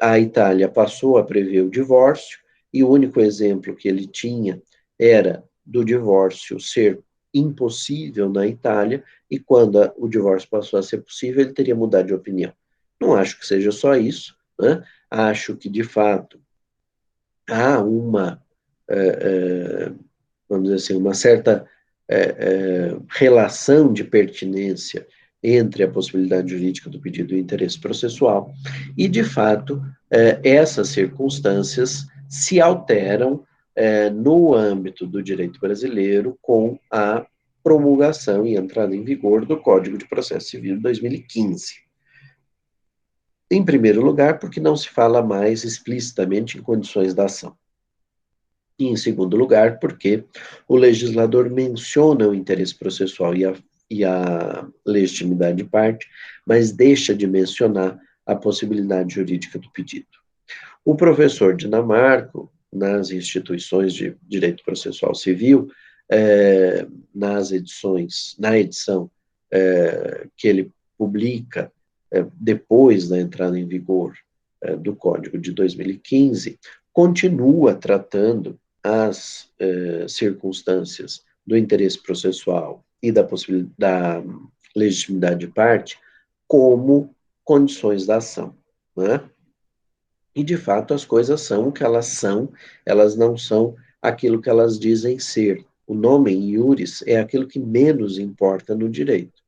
a Itália passou a prever o divórcio e o único exemplo que ele tinha era do divórcio ser impossível na Itália, e quando o divórcio passou a ser possível, ele teria mudado de opinião. Não acho que seja só isso, né? Acho que, de fato, há uma, vamos dizer assim, uma certa relação de pertinência entre a possibilidade jurídica do pedido e o interesse processual, e, de fato, essas circunstâncias se alteram no âmbito do direito brasileiro com a promulgação e entrada em vigor do Código de Processo Civil de 2015. Em primeiro lugar, porque não se fala mais explicitamente em condições da ação. E, em segundo lugar, porque o legislador menciona o interesse processual e a legitimidade de parte, mas deixa de mencionar a possibilidade jurídica do pedido. O professor Dinamarco, nas instituições de direito processual civil, na edição que ele publica depois da entrada em vigor do Código de 2015, continua tratando as circunstâncias do interesse processual e da legitimidade de parte como condições da ação, né? E, de fato, as coisas são o que são, elas não são aquilo que elas dizem ser. O nome em iuris é aquilo que menos importa no direito.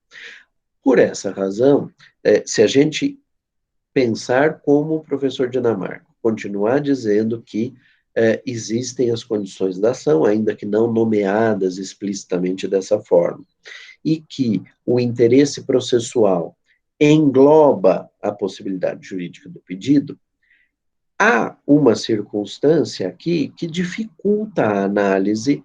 Por essa razão, se a gente pensar como o professor Dinamarco, continuar dizendo que existem as condições da ação, ainda que não nomeadas explicitamente dessa forma, e que o interesse processual engloba a possibilidade jurídica do pedido, há uma circunstância aqui que dificulta a análise,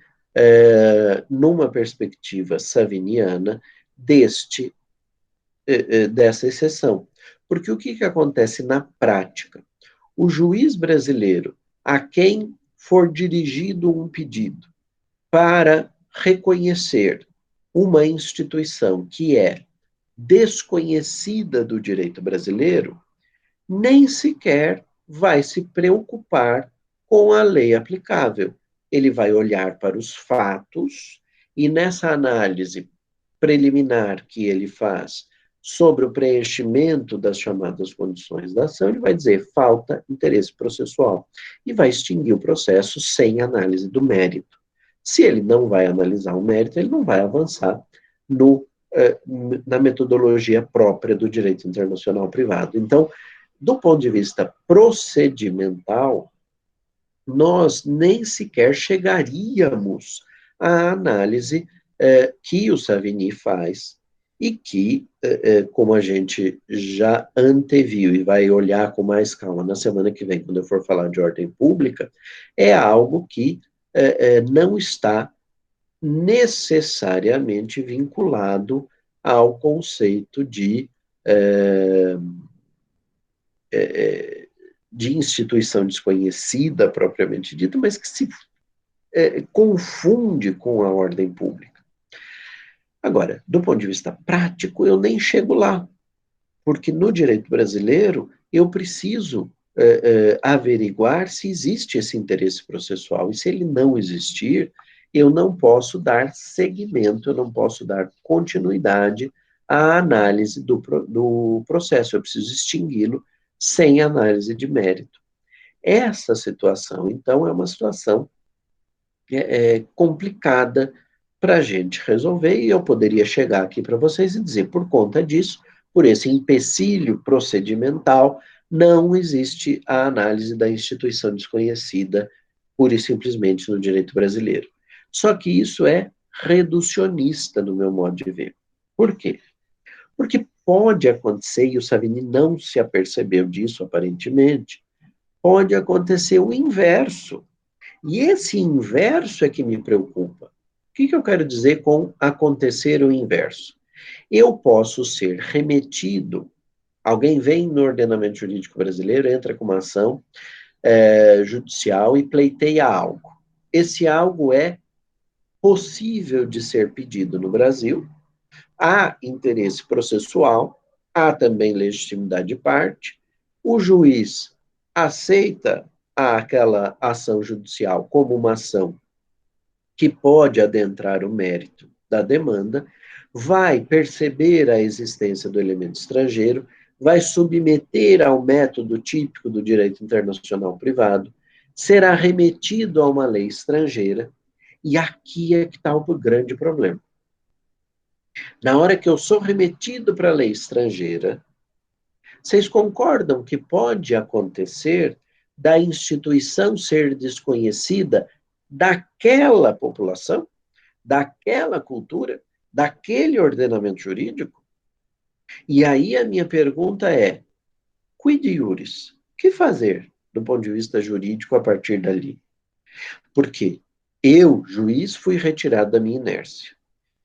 numa perspectiva saviniana, dessa exceção. Porque o que acontece na prática? O juiz brasileiro, a quem for dirigido um pedido para reconhecer uma instituição que é desconhecida do direito brasileiro, nem sequer vai se preocupar com a lei aplicável. Ele vai olhar para os fatos e, nessa análise preliminar que ele faz sobre o preenchimento das chamadas condições da ação, ele vai dizer falta interesse processual e vai extinguir o processo sem análise do mérito. Se ele não vai analisar o mérito, ele não vai avançar na metodologia própria do direito internacional privado. Então, do ponto de vista procedimental, nós nem sequer chegaríamos à análise que o Savigny faz e que, como a gente já anteviu e vai olhar com mais calma na semana que vem, quando eu for falar de ordem pública, é algo que não está necessariamente vinculado ao conceito de instituição desconhecida, propriamente dita, mas que se confunde com a ordem pública. Agora, do ponto de vista prático, eu nem chego lá, porque no direito brasileiro eu preciso averiguar se existe esse interesse processual, e se ele não existir, eu não posso dar seguimento, eu não posso dar continuidade à análise do processo, eu preciso extingui-lo sem análise de mérito. Essa situação, então, é uma situação complicada para a gente resolver, e eu poderia chegar aqui para vocês e dizer, por conta disso, por esse empecilho procedimental, não existe a análise da instituição desconhecida, pura e simplesmente no direito brasileiro. Só que isso é reducionista, no meu modo de ver. Por quê? Porque pode acontecer, e o Savigny não se apercebeu disso, aparentemente, pode acontecer o inverso. E esse inverso é que me preocupa. O que eu quero dizer com acontecer o inverso? Eu posso ser remetido, alguém vem no ordenamento jurídico brasileiro, entra com uma ação judicial e pleiteia algo. Esse algo é possível de ser pedido no Brasil, há interesse processual, há também legitimidade de parte, o juiz aceita aquela ação judicial como uma ação que pode adentrar o mérito da demanda, vai perceber a existência do elemento estrangeiro, vai submeter ao método típico do direito internacional privado, será remetido a uma lei estrangeira, e aqui é que está o grande problema. Na hora que eu sou remetido para a lei estrangeira, vocês concordam que pode acontecer da instituição ser desconhecida daquela população? daquela cultura, daquele ordenamento jurídico. E aí a minha pergunta é, quid iuris? O que fazer do ponto de vista jurídico a partir dali? Porque eu, juiz, fui retirado da minha inércia.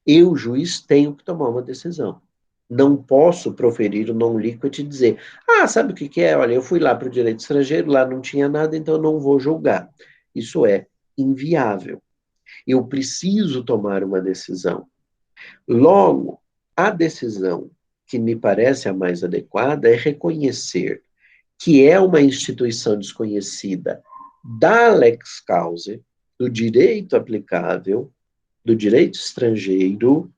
Eu, juiz, tenho que tomar uma decisão. Não posso proferir o non liquid e dizer, sabe o que que é? Olha, eu fui lá para o direito estrangeiro, lá não tinha nada, então eu não vou julgar. Isso é inviável. Eu preciso tomar uma decisão. Logo, a decisão que me parece a mais adequada é reconhecer que é uma instituição desconhecida da lex causa, do direito aplicável, do direito estrangeiro,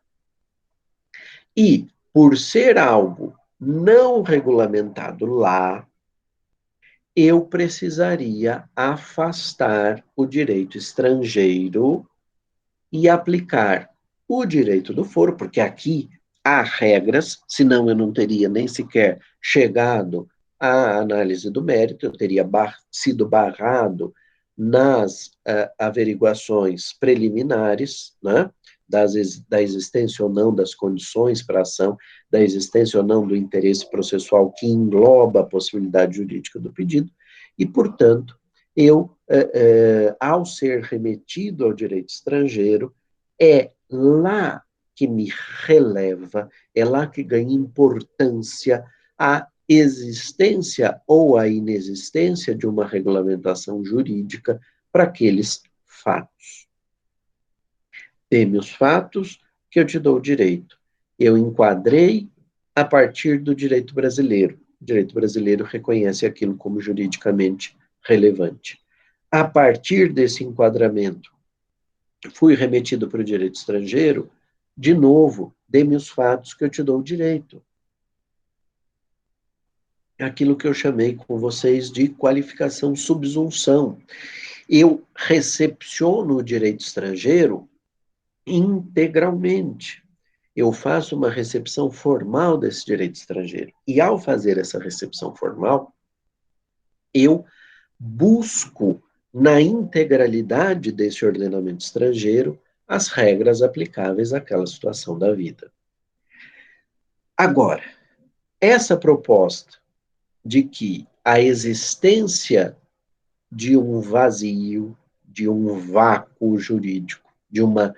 e, por ser algo não regulamentado lá, eu precisaria afastar o direito estrangeiro e aplicar o direito do foro, porque aqui há regras, senão eu não teria nem sequer chegado à análise do mérito, eu teria sido barrado nas averiguações preliminares, né, da existência ou não das condições para a ação, da existência ou não do interesse processual que engloba a possibilidade jurídica do pedido, e, portanto, eu, ao ser remetido ao direito estrangeiro, é lá que me releva, é lá que ganha importância a existência ou a inexistência de uma regulamentação jurídica para aqueles fatos. Teme os fatos que eu te dou o direito. Eu enquadrei a partir do direito brasileiro. O direito brasileiro reconhece aquilo como juridicamente relevante. A partir desse enquadramento, fui remetido para o direito estrangeiro, de novo, dê-me os fatos que eu te dou o direito. Aquilo que eu chamei com vocês de qualificação subsunção. Eu recepciono o direito estrangeiro integralmente. Eu faço uma recepção formal desse direito estrangeiro. E ao fazer essa recepção formal, eu busco na integralidade desse ordenamento estrangeiro as regras aplicáveis àquela situação da vida. Agora, essa proposta de que a existência de um vazio, de um vácuo jurídico, de uma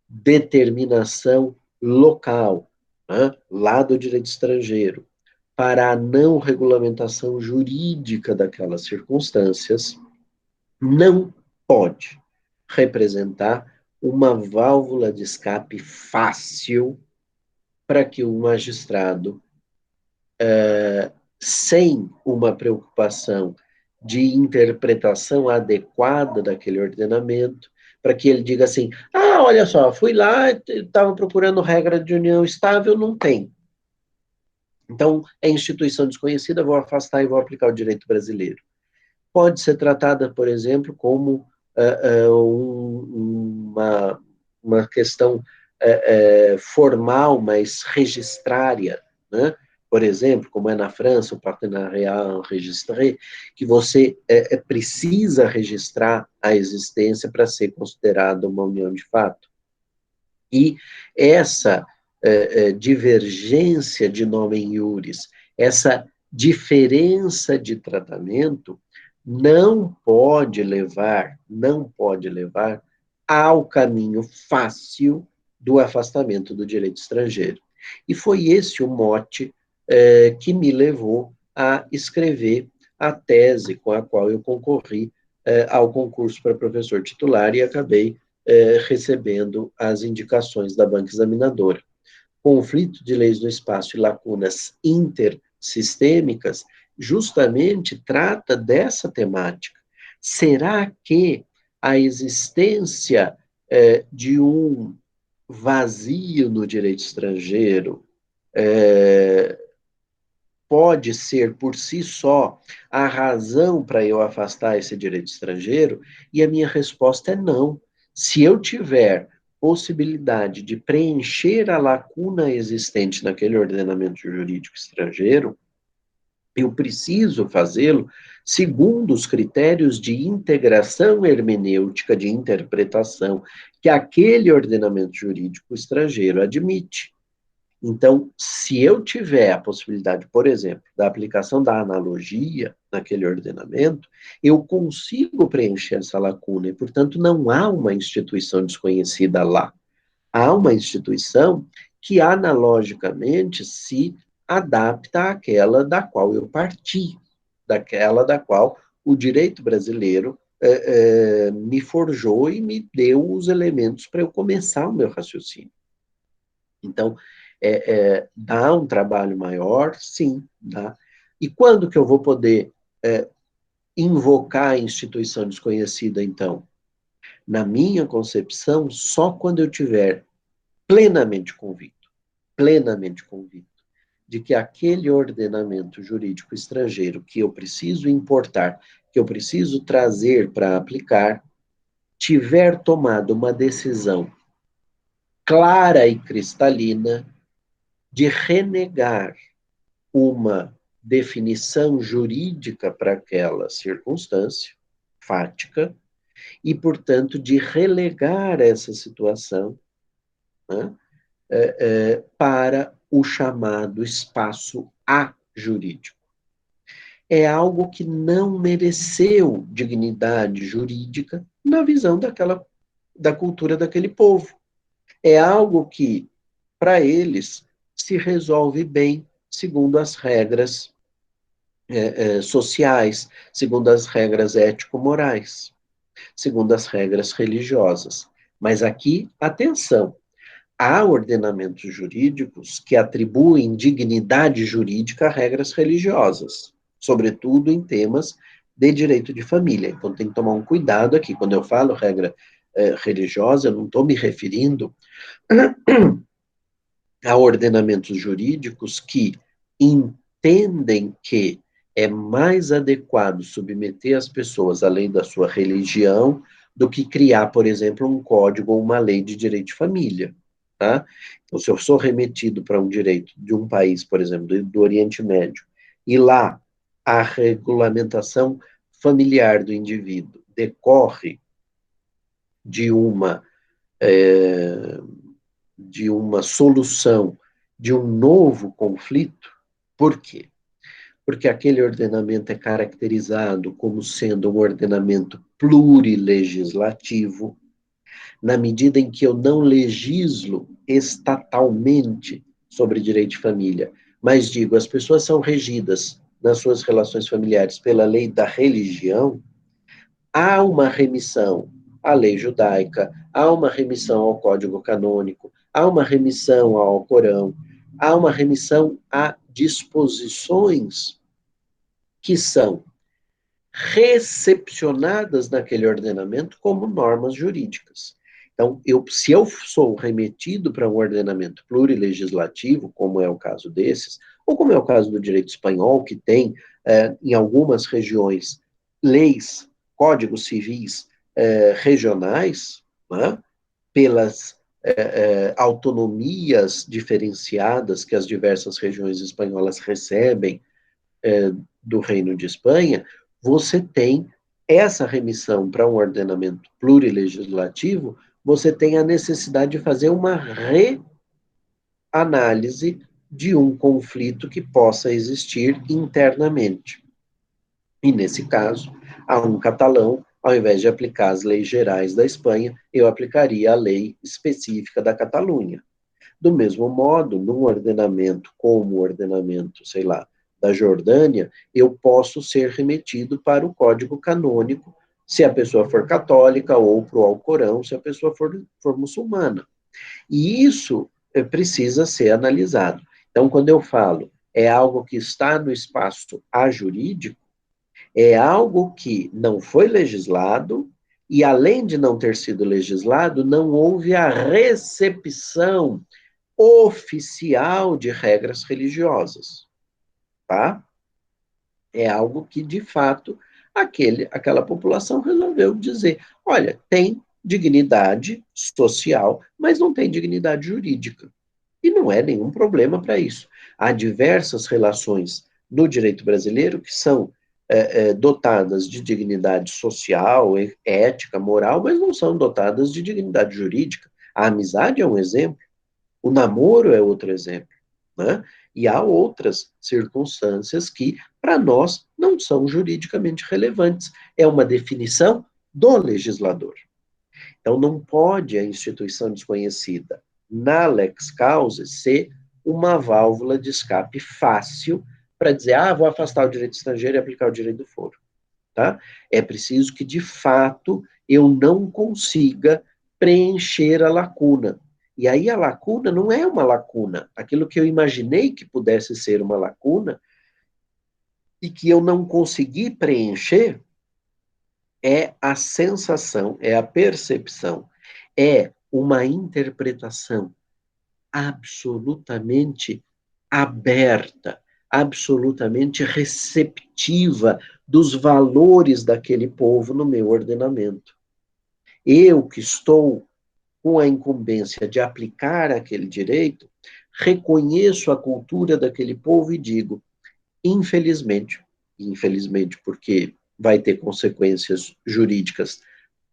determinação local, né, lá do direito estrangeiro, para a não regulamentação jurídica daquelas circunstâncias, não pode representar uma válvula de escape fácil para que o magistrado, sem uma preocupação de interpretação adequada daquele ordenamento, para que ele diga assim, olha só, fui lá, estava procurando regra de união estável, não tem. Então, é instituição desconhecida, vou afastar e vou aplicar o direito brasileiro. Pode ser tratada, por exemplo, como uma questão formal, mas registrária, né? Por exemplo, como é na França, o partenariat enregistré, que você precisa registrar a existência para ser considerada uma união de fato. E essa divergência de nomen iuris, essa diferença de tratamento, não pode levar ao caminho fácil do afastamento do direito estrangeiro. E foi esse o mote que me levou a escrever a tese com a qual eu concorri ao concurso para professor titular e acabei recebendo as indicações da banca examinadora. Conflito de leis do espaço e lacunas intersistêmicas justamente trata dessa temática. Será que a existência de um vazio no direito estrangeiro pode ser, por si só, a razão para eu afastar esse direito estrangeiro? E a minha resposta é não. Se eu tiver possibilidade de preencher a lacuna existente naquele ordenamento jurídico estrangeiro, Eu preciso fazê-lo segundo os critérios de integração hermenêutica, de interpretação, que aquele ordenamento jurídico estrangeiro admite. Então, se eu tiver a possibilidade, por exemplo, da aplicação da analogia naquele ordenamento, eu consigo preencher essa lacuna e, portanto, não há uma instituição desconhecida lá. Há uma instituição que analogicamente se adapta àquela da qual eu parti, daquela da qual o direito brasileiro me forjou e me deu os elementos para eu começar o meu raciocínio. Então, dá um trabalho maior? Sim, dá. E quando que eu vou poder invocar a instituição desconhecida, então? Na minha concepção, só quando eu tiver plenamente convicto, de que aquele ordenamento jurídico estrangeiro que eu preciso importar, que eu preciso trazer para aplicar, tiver tomado uma decisão clara e cristalina de renegar uma definição jurídica para aquela circunstância fática e, portanto, de relegar essa situação, né, para o chamado espaço ajurídico. É algo que não mereceu dignidade jurídica na visão da cultura daquele povo. É algo que, para eles, se resolve bem segundo as regras sociais, segundo as regras ético-morais, segundo as regras religiosas. Mas aqui, atenção, há ordenamentos jurídicos que atribuem dignidade jurídica a regras religiosas, sobretudo em temas de direito de família. Então, tem que tomar um cuidado aqui. Quando eu falo regra religiosa, eu não estou me referindo a ordenamentos jurídicos que entendem que é mais adequado submeter as pessoas à lei da sua religião do que criar, por exemplo, um código ou uma lei de direito de família. Tá? Então, se eu sou remetido para um direito de um país, por exemplo, do Oriente Médio, e lá a regulamentação familiar do indivíduo decorre de uma é, de uma solução de um novo conflito. Por quê? Porque aquele ordenamento é caracterizado como sendo um ordenamento plurilegislativo, na medida em que eu não legislo estatalmente sobre direito de família, mas digo, as pessoas são regidas nas suas relações familiares pela lei da religião, há uma remissão à lei judaica, há uma remissão ao Código Canônico, há uma remissão ao Corão, há uma remissão a disposições que são recepcionadas naquele ordenamento como normas jurídicas. Então, se eu sou remetido para um ordenamento plurilegislativo, como é o caso desses, ou como é o caso do direito espanhol, que tem, em algumas regiões, leis, códigos civis regionais, né, pelas autonomias diferenciadas que as diversas regiões espanholas recebem do Reino de Espanha, você tem essa remissão para um ordenamento plurilegislativo, você tem a necessidade de fazer uma reanálise de um conflito que possa existir internamente. E, nesse caso, a um catalão, ao invés de aplicar as leis gerais da Espanha, eu aplicaria a lei específica da Catalunha. Do mesmo modo, num ordenamento como o ordenamento, sei lá, da Jordânia, eu posso ser remetido para o Código Canônico, se a pessoa for católica, ou para o Alcorão, se a pessoa for muçulmana. E isso precisa ser analisado. Então, quando eu falo é algo que está no espaço ajurídico, é algo que não foi legislado e, além de não ter sido legislado, não houve a recepção oficial de regras religiosas, tá? É algo que, de fato, aquela população resolveu dizer, olha, tem dignidade social, mas não tem dignidade jurídica. E não é nenhum problema para isso. Há diversas relações no direito brasileiro que são dotadas de dignidade social, ética, moral, mas não são dotadas de dignidade jurídica. A amizade é um exemplo, o namoro é outro exemplo, né? E há outras circunstâncias que, para nós, não são juridicamente relevantes. É uma definição do legislador. Então, não pode a instituição desconhecida, na lex causa, ser uma válvula de escape fácil para dizer, vou afastar o direito estrangeiro e aplicar o direito do foro. Tá? É preciso que, de fato, eu não consiga preencher a lacuna. E aí a lacuna não é uma lacuna. Aquilo que eu imaginei que pudesse ser uma lacuna e que eu não consegui preencher é a sensação, é a percepção, é uma interpretação absolutamente aberta, absolutamente receptiva dos valores daquele povo no meu ordenamento. Eu que estou com a incumbência de aplicar aquele direito, reconheço a cultura daquele povo e digo, infelizmente porque vai ter consequências jurídicas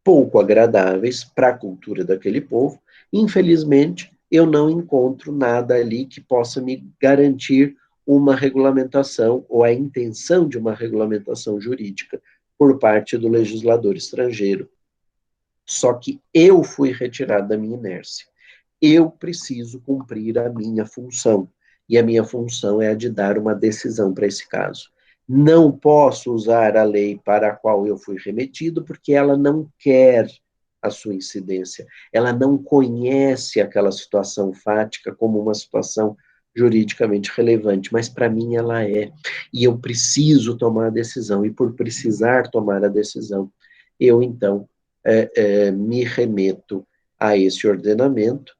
pouco agradáveis para a cultura daquele povo, infelizmente eu não encontro nada ali que possa me garantir uma regulamentação ou a intenção de uma regulamentação jurídica por parte do legislador estrangeiro. Só que eu fui retirado da minha inércia. Eu preciso cumprir a minha função. E a minha função é a de dar uma decisão para esse caso. Não posso usar a lei para a qual eu fui remetido, porque ela não quer a sua incidência. Ela não conhece aquela situação fática como uma situação juridicamente relevante, mas para mim ela é. E eu preciso tomar a decisão. E por precisar tomar a decisão, eu então me remeto a esse ordenamento,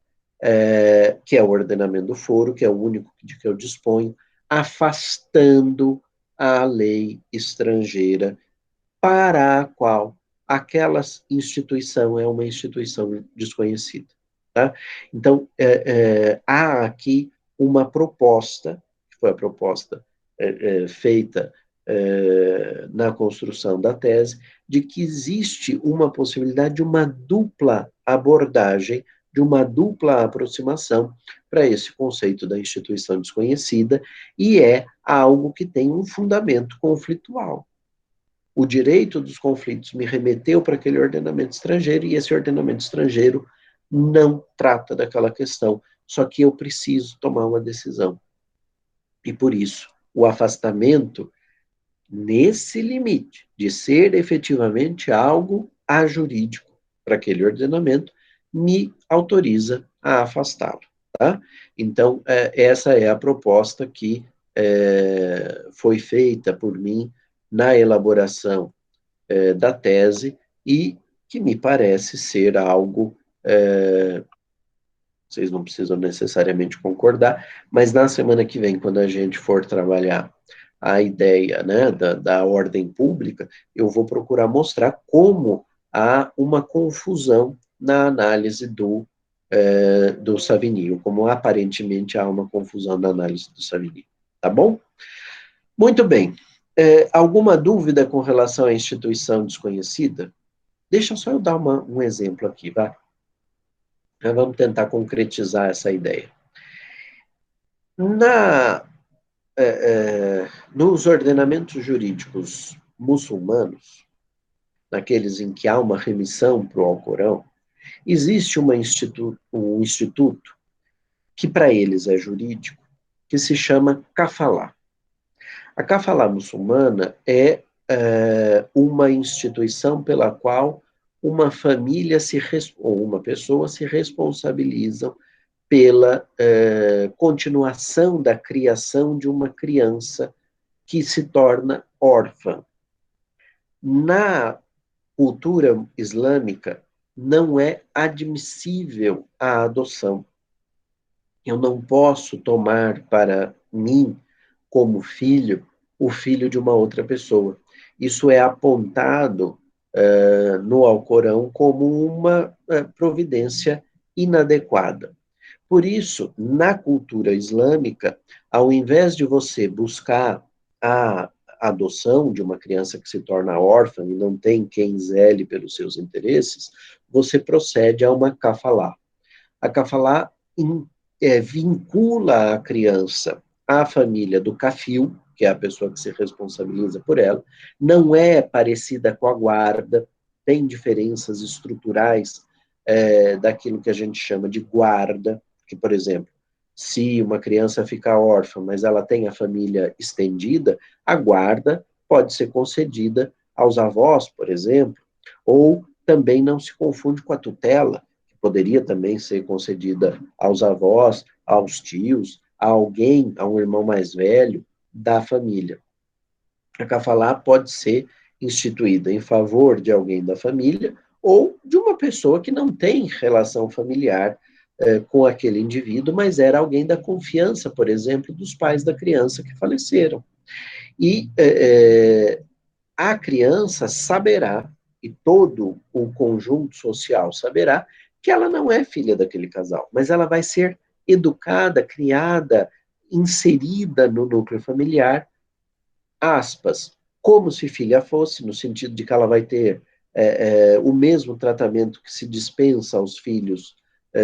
que é o ordenamento do foro, que é o único de que eu disponho, afastando a lei estrangeira para a qual aquela instituição é uma instituição desconhecida. Tá? Então, há aqui uma proposta, que foi a proposta feita na construção da tese, de que existe uma possibilidade de uma dupla abordagem, de uma dupla aproximação para esse conceito da instituição desconhecida, e é algo que tem um fundamento conflitual. O direito dos conflitos me remeteu para aquele ordenamento estrangeiro, e esse ordenamento estrangeiro não trata daquela questão, só que eu preciso tomar uma decisão. E por isso, o afastamento nesse limite de ser efetivamente algo ajurídico para aquele ordenamento, me autoriza a afastá-lo. Tá? Então, essa é a proposta que foi feita por mim na elaboração da tese e que me parece ser algo, vocês não precisam necessariamente concordar, mas na semana que vem, quando a gente for trabalhar a ideia, né, da ordem pública, eu vou procurar mostrar como há uma confusão na análise do Savigny, como aparentemente há uma confusão na análise do Savigny. Tá bom? Muito bem. Alguma dúvida com relação à instituição desconhecida? Deixa só eu dar um exemplo aqui, vai. Vamos tentar concretizar essa ideia. Nos ordenamentos jurídicos muçulmanos, naqueles em que há uma remissão para o Alcorão, existe um instituto que para eles é jurídico, que se chama kafalá. A kafalá muçulmana é uma instituição pela qual uma família ou uma pessoa se responsabilizam pela continuação da criação de uma criança que se torna órfã. Na cultura islâmica, não é admissível a adoção. Eu não posso tomar para mim, como filho, o filho de uma outra pessoa. Isso é apontado no Alcorão como uma providência inadequada. Por isso, na cultura islâmica, ao invés de você buscar a adoção de uma criança que se torna órfã e não tem quem zele pelos seus interesses, você procede a uma kafalá. A kafalá vincula a criança à família do kafil, que é a pessoa que se responsabiliza por ela, não é parecida com a guarda, tem diferenças estruturais daquilo que a gente chama de guarda, que, por exemplo, se uma criança fica órfã, mas ela tem a família estendida, a guarda pode ser concedida aos avós, por exemplo, ou também não se confunde com a tutela, que poderia também ser concedida aos avós, aos tios, a alguém, a um irmão mais velho da família. A kafalá pode ser instituída em favor de alguém da família ou de uma pessoa que não tem relação familiar com aquele indivíduo, mas era alguém da confiança, por exemplo, dos pais da criança que faleceram. E a criança saberá, e todo o conjunto social saberá, que ela não é filha daquele casal, mas ela vai ser educada, criada, inserida no núcleo familiar, aspas, como se filha fosse, no sentido de que ela vai ter o mesmo tratamento que se dispensa aos filhos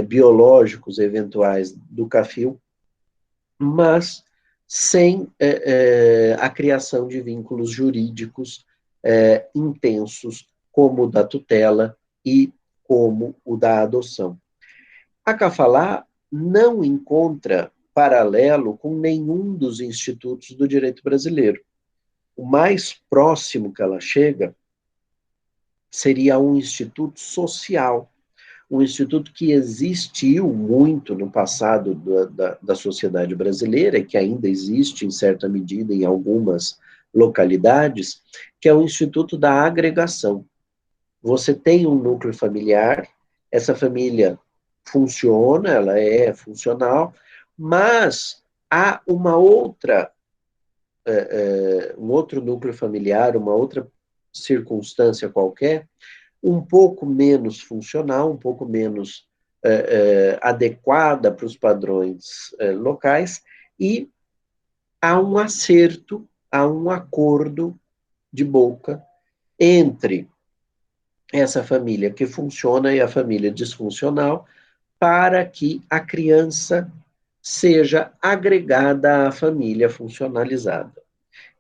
biológicos eventuais do CAFIL, mas sem a criação de vínculos jurídicos intensos, como o da tutela e como o da adoção. A kafalá não encontra paralelo com nenhum dos institutos do direito brasileiro. O mais próximo que ela chega seria um instituto social, um instituto que existiu muito no passado da sociedade brasileira e que ainda existe em certa medida em algumas localidades, que é o Instituto da Agregação. Você tem um núcleo familiar, essa família funciona, ela é funcional, mas há uma outra um outro núcleo familiar, uma outra circunstância qualquer, um pouco menos funcional, um pouco menos adequada para os padrões locais, e há um acerto, há um acordo de boca entre essa família que funciona e a família disfuncional, para que a criança seja agregada à família funcionalizada.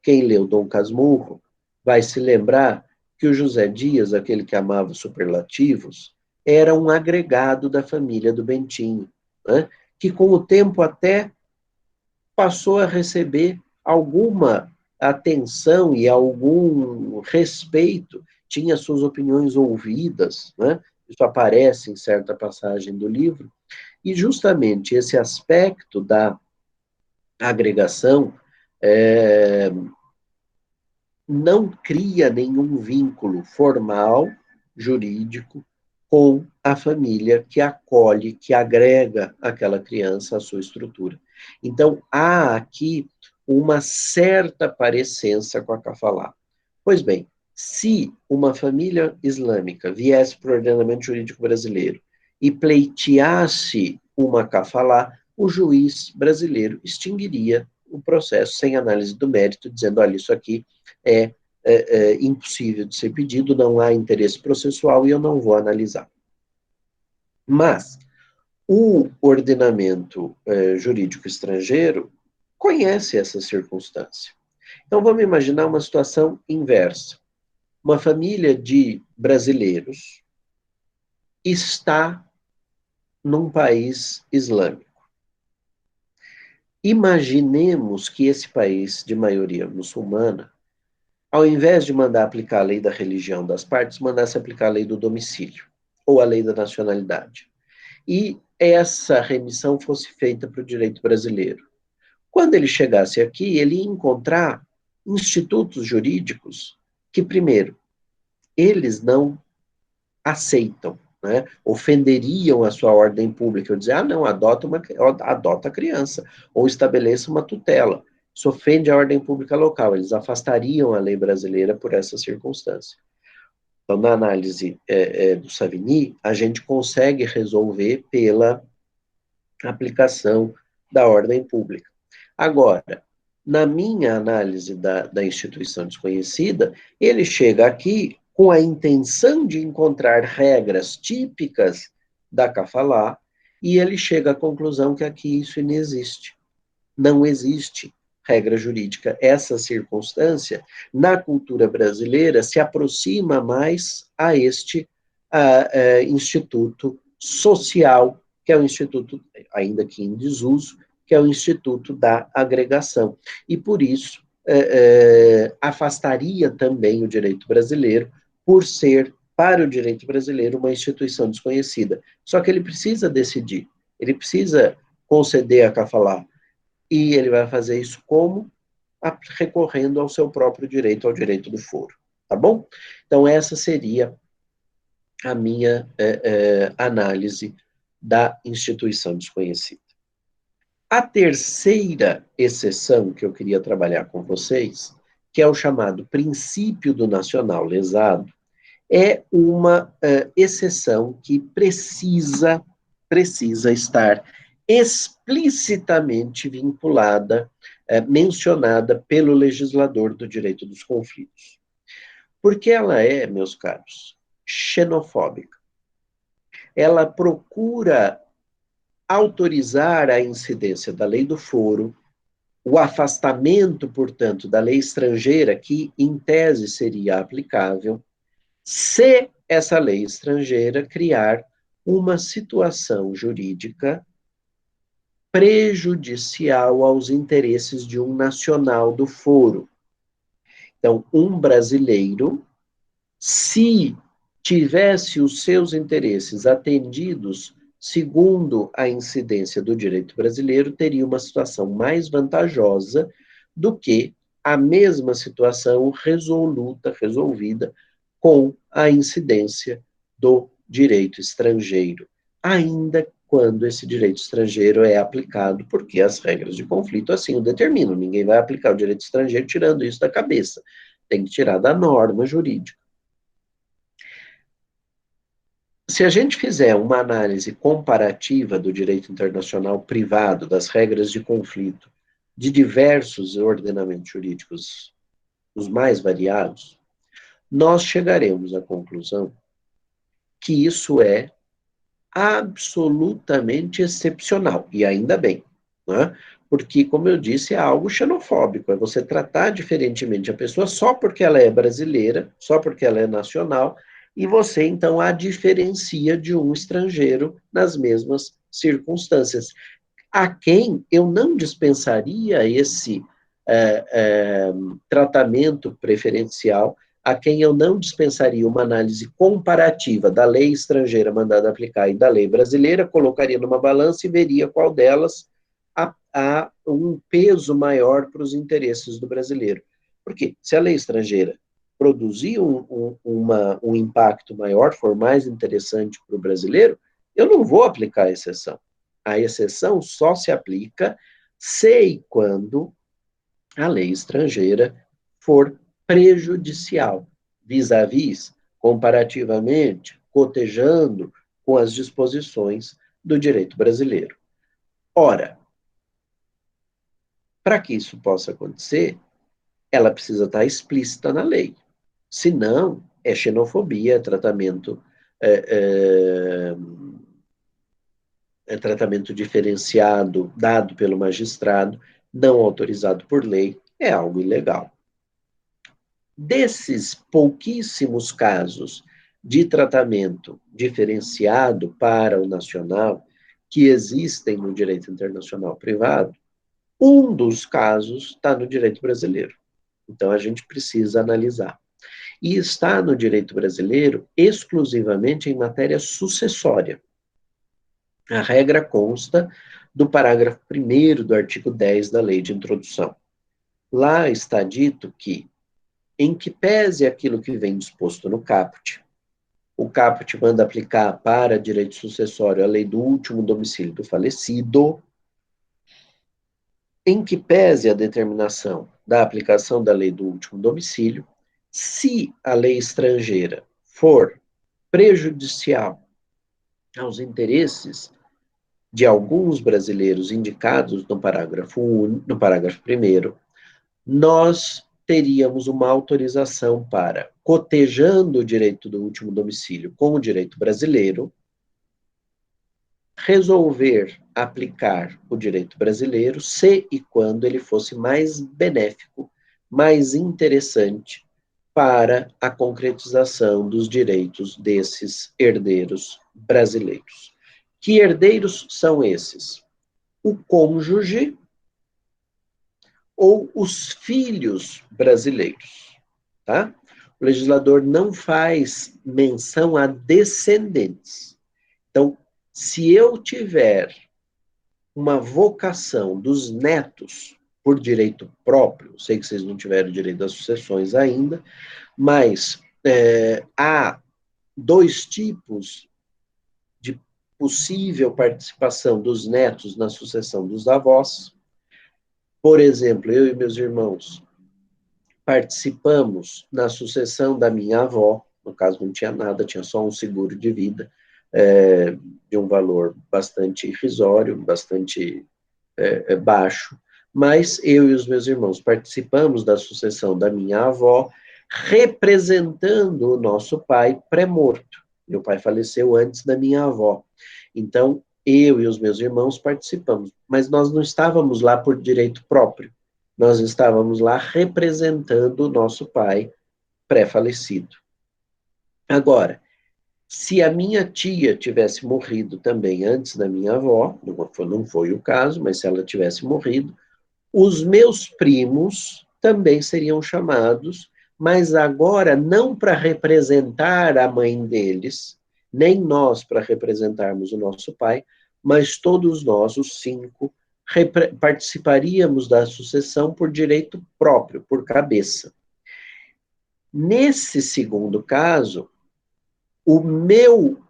Quem leu Dom Casmurro vai se lembrar que o José Dias, aquele que amava superlativos, era um agregado da família do Bentinho, né? Que com o tempo até passou a receber alguma atenção e algum respeito, tinha suas opiniões ouvidas, né? Isso aparece em certa passagem do livro, e justamente esse aspecto da agregação não cria nenhum vínculo formal, jurídico, com a família que acolhe, que agrega aquela criança à sua estrutura. Então, há aqui uma certa parecença com a kafalá. Pois bem, se uma família islâmica viesse para o ordenamento jurídico brasileiro e pleiteasse uma kafalá, o juiz brasileiro extinguiria o processo sem análise do mérito, dizendo, olha, isso aqui é impossível de ser pedido, não há interesse processual e eu não vou analisar. Mas o ordenamento jurídico estrangeiro conhece essa circunstância. Então, vamos imaginar uma situação inversa. Uma família de brasileiros está num país islâmico. Imaginemos que esse país de maioria muçulmana, ao invés de mandar aplicar a lei da religião das partes, mandasse aplicar a lei do domicílio, ou a lei da nacionalidade. E essa remissão fosse feita para o direito brasileiro. Quando ele chegasse aqui, ele ia encontrar institutos jurídicos que, primeiro, eles não aceitam, né? Ofenderiam a sua ordem pública, ou dizer, não, adota a criança, ou estabeleça uma tutela. Isso ofende a ordem pública local, eles afastariam a lei brasileira por essa circunstância. Então, na análise do Savigny, a gente consegue resolver pela aplicação da ordem pública. Agora, na minha análise da instituição desconhecida, ele chega aqui com a intenção de encontrar regras típicas da Kafala, e ele chega à conclusão que aqui isso não existe. Não existe regra jurídica. Essa circunstância, na cultura brasileira, se aproxima mais a este instituto social, que é o instituto, ainda que em desuso, que é o instituto da agregação. E por isso, afastaria também o direito brasileiro, por ser, para o direito brasileiro, uma instituição desconhecida. Só que ele precisa decidir, ele precisa conceder a Kafala, e ele vai fazer isso como? Recorrendo ao seu próprio direito, ao direito do foro. Tá bom? Então, essa seria a minha análise da instituição desconhecida. A terceira exceção que eu queria trabalhar com vocês, que é o chamado princípio do nacional lesado, é uma exceção que precisa estar explicitamente vinculada, mencionada pelo legislador do direito dos conflitos. Porque ela é, meus caros, xenofóbica. Ela procura autorizar a incidência da lei do foro, o afastamento, portanto, da lei estrangeira, que em tese seria aplicável, se essa lei estrangeira criar uma situação jurídica prejudicial aos interesses de um nacional do foro. Então, um brasileiro, se tivesse os seus interesses atendidos segundo a incidência do direito brasileiro, teria uma situação mais vantajosa do que a mesma situação resolvida com a incidência do direito estrangeiro, ainda quando esse direito estrangeiro é aplicado, porque as regras de conflito assim o determinam. Ninguém vai aplicar o direito estrangeiro tirando isso da cabeça. Tem que tirar da norma jurídica. Se a gente fizer uma análise comparativa do direito internacional privado, das regras de conflito, de diversos ordenamentos jurídicos, os mais variados, nós chegaremos à conclusão que isso é absolutamente excepcional, e ainda bem, né? Porque, como eu disse, é algo xenofóbico, é você tratar diferentemente a pessoa só porque ela é brasileira, só porque ela é nacional, e você, então, a diferencia de um estrangeiro nas mesmas circunstâncias. A quem eu não dispensaria esse tratamento preferencial, a quem eu não dispensaria uma análise comparativa da lei estrangeira mandada aplicar e da lei brasileira, colocaria numa balança e veria qual delas há um peso maior para os interesses do brasileiro. Porque se a lei estrangeira produzir um impacto maior, for mais interessante para o brasileiro, eu não vou aplicar a exceção. A exceção só se aplica se e quando a lei estrangeira for prejudicial, vis-à-vis, comparativamente, cotejando com as disposições do direito brasileiro. Ora, para que isso possa acontecer, ela precisa estar explícita na lei. Senão, é xenofobia, é tratamento diferenciado dado pelo magistrado, não autorizado por lei, é algo ilegal. Desses pouquíssimos casos de tratamento diferenciado para o nacional que existem no direito internacional privado, um dos casos está no direito brasileiro. Então, a gente precisa analisar. E está no direito brasileiro exclusivamente em matéria sucessória. A regra consta do parágrafo 1º do artigo 10 da Lei de Introdução. Lá está dito que, em que pese aquilo que vem disposto no caput, o caput manda aplicar para direito sucessório a lei do último domicílio do falecido, em que pese a determinação da aplicação da lei do último domicílio, se a lei estrangeira for prejudicial aos interesses de alguns brasileiros indicados no parágrafo 1º, nós teríamos uma autorização para, cotejando o direito do último domicílio com o direito brasileiro, resolver aplicar o direito brasileiro se e quando ele fosse mais benéfico, mais interessante para a concretização dos direitos desses herdeiros brasileiros. Que herdeiros são esses? O cônjuge ou os filhos brasileiros, tá? O legislador não faz menção a descendentes. Então, se eu tiver uma vocação dos netos por direito próprio, sei que vocês não tiveram direito das sucessões ainda, mas há dois tipos de possível participação dos netos na sucessão dos avós. Por exemplo, eu e meus irmãos participamos na sucessão da minha avó, no caso não tinha nada, tinha só um seguro de vida, de um valor bastante irrisório, bastante baixo, mas eu e os meus irmãos participamos da sucessão da minha avó, representando o nosso pai pré-morto. Meu pai faleceu antes da minha avó. Então, eu e os meus irmãos participamos, mas nós não estávamos lá por direito próprio. Nós estávamos lá representando o nosso pai pré-falecido. Agora, se a minha tia tivesse morrido também antes da minha avó, não foi o caso, mas se ela tivesse morrido, os meus primos também seriam chamados, mas agora não para representar a mãe deles, nem nós para representarmos o nosso pai, mas todos nós, os 5, participaríamos da sucessão por direito próprio, por cabeça. Nesse segundo caso, o meu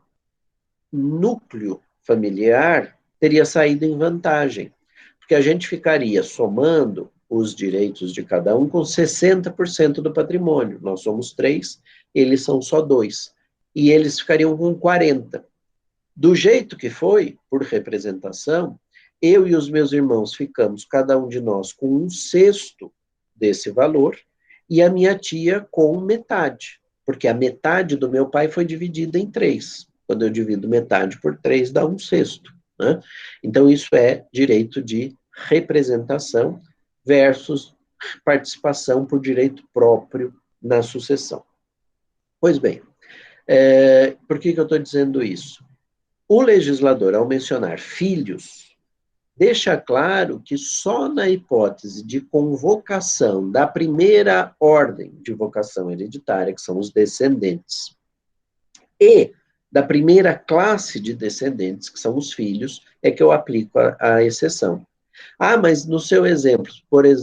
núcleo familiar teria saído em vantagem, porque a gente ficaria somando os direitos de cada um com 60% do patrimônio. Nós somos 3, eles são só 2. E eles ficariam com 40%. Do jeito que foi, por representação, eu e os meus irmãos ficamos, cada um de nós, com 1/6 desse valor, e a minha tia com metade, porque a metade do meu pai foi dividida em 3. Quando eu divido metade por 3, dá 1/6. Né? Então, isso é direito de representação versus participação por direito próprio na sucessão. Pois bem, por que eu estou dizendo isso? O legislador, ao mencionar filhos, deixa claro que só na hipótese de convocação da primeira ordem de vocação hereditária, que são os descendentes, e da primeira classe de descendentes, que são os filhos, é que eu aplico a exceção. Ah, mas no seu exemplo,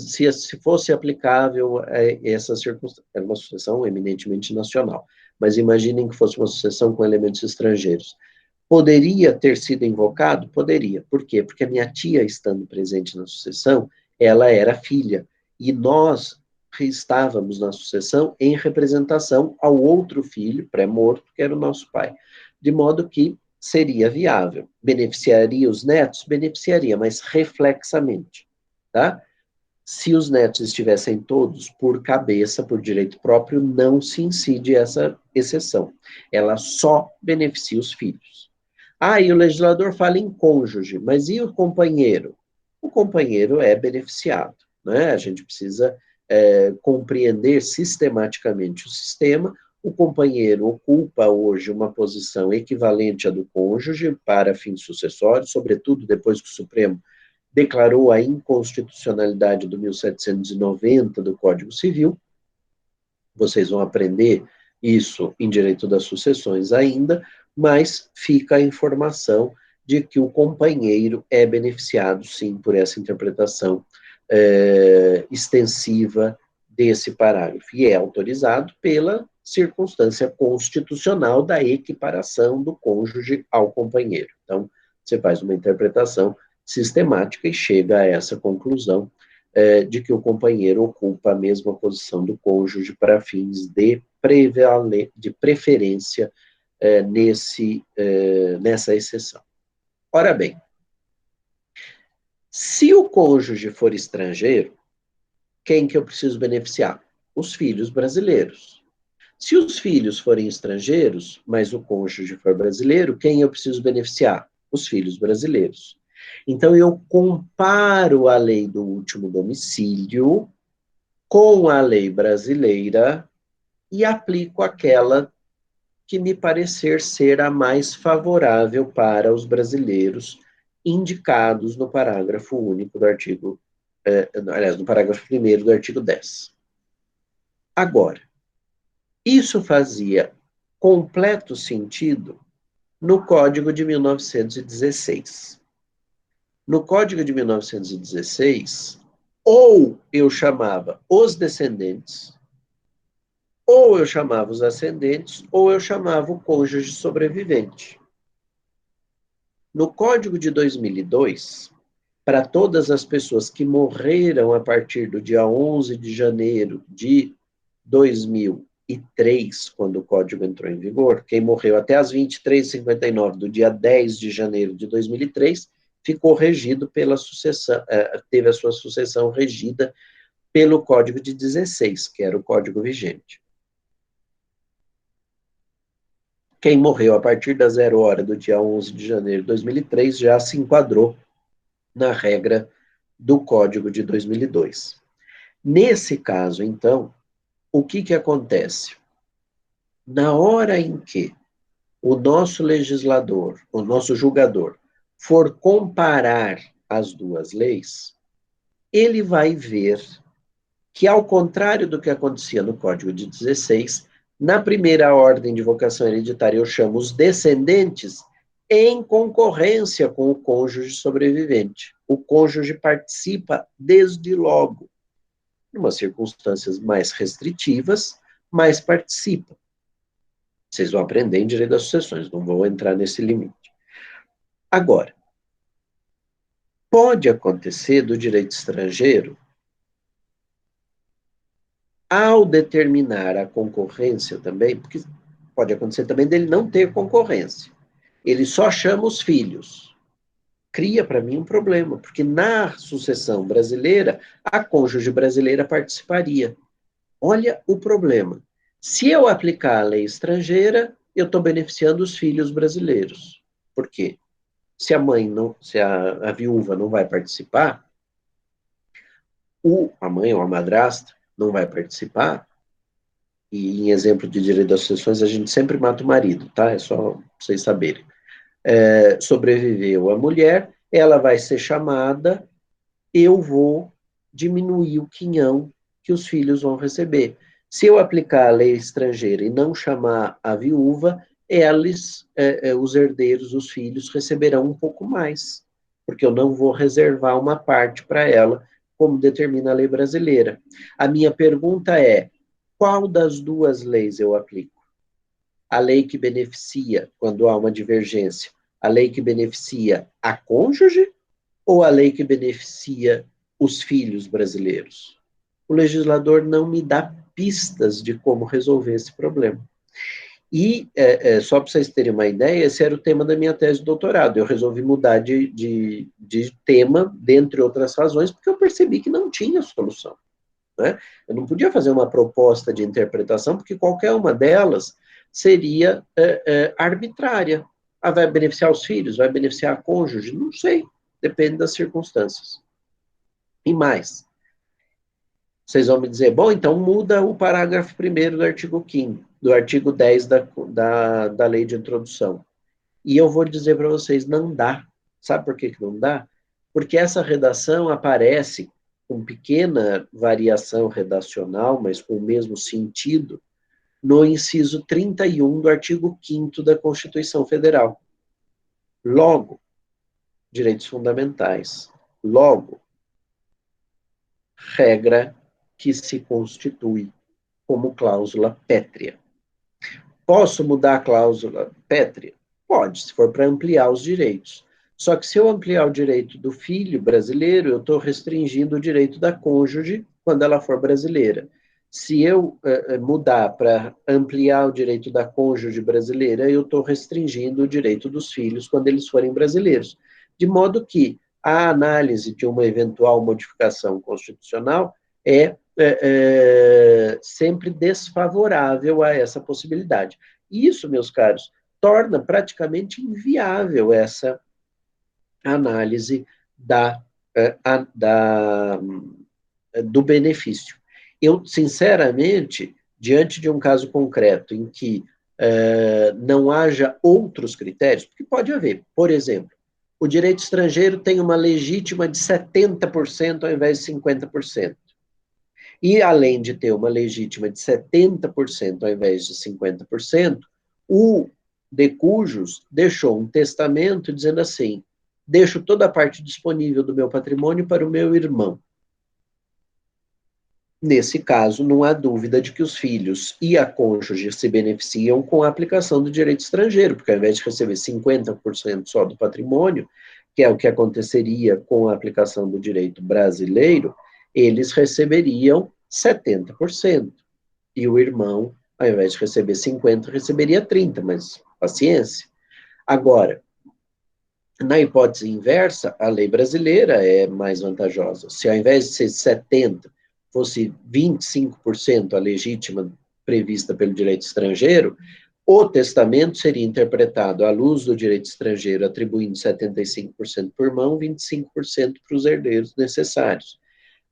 se fosse aplicável essa circunstância, era uma sucessão eminentemente nacional, mas imaginem que fosse uma sucessão com elementos estrangeiros. Poderia ter sido invocado? Poderia. Por quê? Porque a minha tia, estando presente na sucessão, ela era filha, e nós estávamos na sucessão em representação ao outro filho, pré-morto, que era o nosso pai. De modo que seria viável. Beneficiaria os netos? Beneficiaria, mas reflexamente, tá? Se os netos estivessem todos por cabeça, por direito próprio, não se incide essa exceção. Ela só beneficia os filhos. Ah, e o legislador fala em cônjuge, mas e o companheiro? O companheiro é beneficiado, né? A gente precisa compreender sistematicamente o sistema. O companheiro ocupa hoje uma posição equivalente à do cônjuge para fins sucessórios, sobretudo depois que o Supremo declarou a inconstitucionalidade do 1790 do Código Civil. Vocês vão aprender isso em direito das sucessões ainda, mas fica a informação de que o companheiro é beneficiado, sim, por essa interpretação extensiva desse parágrafo, e é autorizado pela circunstância constitucional da equiparação do cônjuge ao companheiro. Então, você faz uma interpretação sistemática e chega a essa conclusão de que o companheiro ocupa a mesma posição do cônjuge para fins de preferência nessa exceção. Ora bem, se o cônjuge for estrangeiro, quem que eu preciso beneficiar? Os filhos brasileiros. Se os filhos forem estrangeiros, mas o cônjuge for brasileiro, quem eu preciso beneficiar? Os filhos brasileiros. Então, eu comparo a lei do último domicílio com a lei brasileira e aplico aquela que me parecer ser a mais favorável para os brasileiros indicados no parágrafo único do artigo, aliás, no parágrafo 1º do artigo 10. Agora, isso fazia completo sentido no Código de 1916. No Código de 1916, ou eu chamava os descendentes, ou eu chamava os ascendentes, ou eu chamava o cônjuge sobrevivente. No Código de 2002, para todas as pessoas que morreram a partir do dia 11 de janeiro de 2003, quando o Código entrou em vigor, quem morreu até as 23h59 do dia 10 de janeiro de 2003, ficou regido pela sucessão, teve a sua sucessão regida pelo Código de 16, que era o Código vigente. Quem morreu a partir da 0 hora do dia 11 de janeiro de 2003 já se enquadrou na regra do Código de 2002. Nesse caso, então, o que acontece? Na hora em que o nosso legislador, o nosso julgador, for comparar as duas leis, ele vai ver que, ao contrário do que acontecia no Código de 16, na primeira ordem de vocação hereditária eu chamo os descendentes em concorrência com o cônjuge sobrevivente. O cônjuge participa desde logo. Em umas circunstâncias mais restritivas, mas participa. Vocês vão aprender em direito das sucessões, não vou entrar nesse limite. Agora, pode acontecer do direito estrangeiro, ao determinar a concorrência também, porque pode acontecer também dele não ter concorrência. Ele só chama os filhos. Cria para mim um problema, porque na sucessão brasileira, a cônjuge brasileira participaria. Olha o problema. Se eu aplicar a lei estrangeira, eu estou beneficiando os filhos brasileiros. Por quê? Se a mãe não, se a viúva não vai participar, a mãe ou a madrasta não vai participar, e em exemplo de direito das sucessões, a gente sempre mata o marido, tá? É só pra vocês saberem. Sobreviveu a mulher, ela vai ser chamada, eu vou diminuir o quinhão que os filhos vão receber. Se eu aplicar a lei estrangeira e não chamar a viúva, os herdeiros, os filhos, receberão um pouco mais, porque eu não vou reservar uma parte para ela, como determina a lei brasileira. A minha pergunta é, qual das duas leis eu aplico? A lei que beneficia, quando há uma divergência, a lei que beneficia a cônjuge ou a lei que beneficia os filhos brasileiros? O legislador não me dá pistas de como resolver esse problema. E, só para vocês terem uma ideia, esse era o tema da minha tese de doutorado. Eu resolvi mudar de tema, dentre outras razões, porque eu percebi que não tinha solução. Né? Eu não podia fazer uma proposta de interpretação, porque qualquer uma delas seria arbitrária. Vai beneficiar os filhos? Vai beneficiar a cônjuge? Não sei, depende das circunstâncias. E mais, vocês vão me dizer, bom, então muda o parágrafo 1º do artigo 5º, do artigo 10 da lei de introdução. E eu vou dizer para vocês, não dá. Sabe por que não dá? Porque essa redação aparece com pequena variação redacional, mas com o mesmo sentido, no inciso 31 do artigo 5º da Constituição Federal. Logo, direitos fundamentais. Logo, regra que se constitui como cláusula pétrea. Posso mudar a cláusula pétrea? Pode, se for para ampliar os direitos. Só que se eu ampliar o direito do filho brasileiro, eu estou restringindo o direito da cônjuge quando ela for brasileira. Se eu mudar para ampliar o direito da cônjuge brasileira, eu estou restringindo o direito dos filhos quando eles forem brasileiros. De modo que a análise de uma eventual modificação constitucional, sempre desfavorável a essa possibilidade. Isso, meus caros, torna praticamente inviável essa análise do benefício. Eu, sinceramente, diante de um caso concreto em que não haja outros critérios, porque pode haver, por exemplo, o direito estrangeiro tem uma legítima de 70% ao invés de 50%. E, além de ter uma legítima de 70% ao invés de 50%, o de cujos deixou um testamento dizendo assim: deixo toda a parte disponível do meu patrimônio para o meu irmão. Nesse caso, não há dúvida de que os filhos e a cônjuge se beneficiam com a aplicação do direito estrangeiro, porque ao invés de receber 50% só do patrimônio, que é o que aconteceria com a aplicação do direito brasileiro, eles receberiam 70%. E o irmão, ao invés de receber 50%, receberia 30%, mas paciência. Agora, na hipótese inversa, a lei brasileira é mais vantajosa. Se ao invés de ser 70%, fosse 25% a legítima prevista pelo direito estrangeiro, o testamento seria interpretado à luz do direito estrangeiro, atribuindo 75% por irmão, 25% para os herdeiros necessários.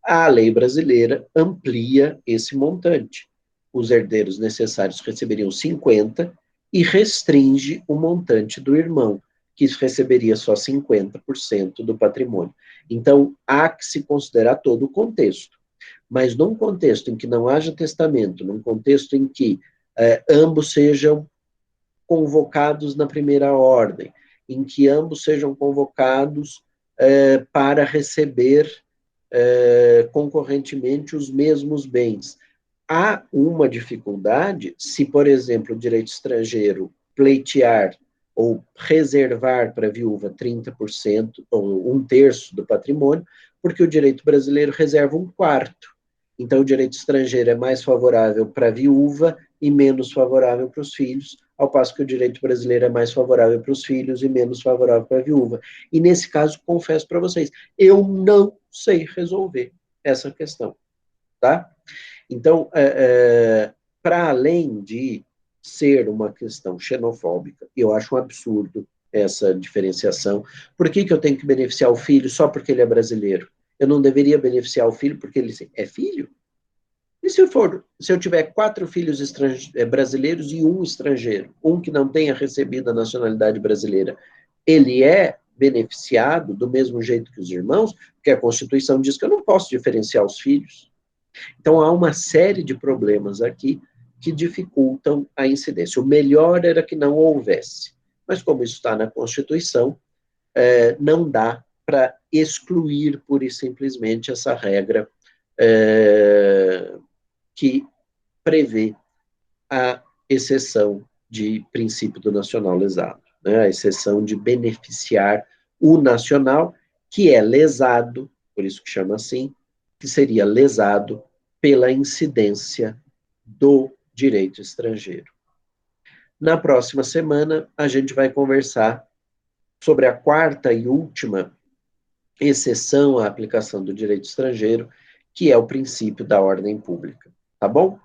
A lei brasileira amplia esse montante. Os herdeiros necessários receberiam 50% e restringe o montante do irmão, que receberia só 50% do patrimônio. Então, há que se considerar todo o contexto. Mas num contexto em que não haja testamento, num contexto em que ambos sejam convocados na primeira ordem, em que ambos sejam convocados para receber concorrentemente os mesmos bens. Há uma dificuldade se, por exemplo, o direito estrangeiro pleitear ou reservar para a viúva 30% ou 1/3 do patrimônio, porque o direito brasileiro reserva 1/4. Então, o direito estrangeiro é mais favorável para a viúva e menos favorável para os filhos, ao passo que o direito brasileiro é mais favorável para os filhos e menos favorável para a viúva. E, nesse caso, confesso para vocês, eu não sei resolver essa questão, tá? Então, para além de ser uma questão xenofóbica, eu acho um absurdo essa diferenciação. Por que eu tenho que beneficiar o filho só porque ele é brasileiro? Eu não deveria beneficiar o filho porque ele é filho? E se eu tiver 4 filhos brasileiros e um estrangeiro, um que não tenha recebido a nacionalidade brasileira, ele é beneficiado do mesmo jeito que os irmãos? Porque a Constituição diz que eu não posso diferenciar os filhos. Então, há uma série de problemas aqui que dificultam a incidência. O melhor era que não houvesse. Mas, como isso está na Constituição, não dá para excluir pura e simplesmente essa regra que prevê a exceção de princípio do nacional lesado, né? A exceção de beneficiar o nacional, que é lesado, por isso que chama assim, que seria lesado pela incidência do direito estrangeiro. Na próxima semana, a gente vai conversar sobre a quarta e última exceção à aplicação do direito estrangeiro, que é o princípio da ordem pública. Tá bom?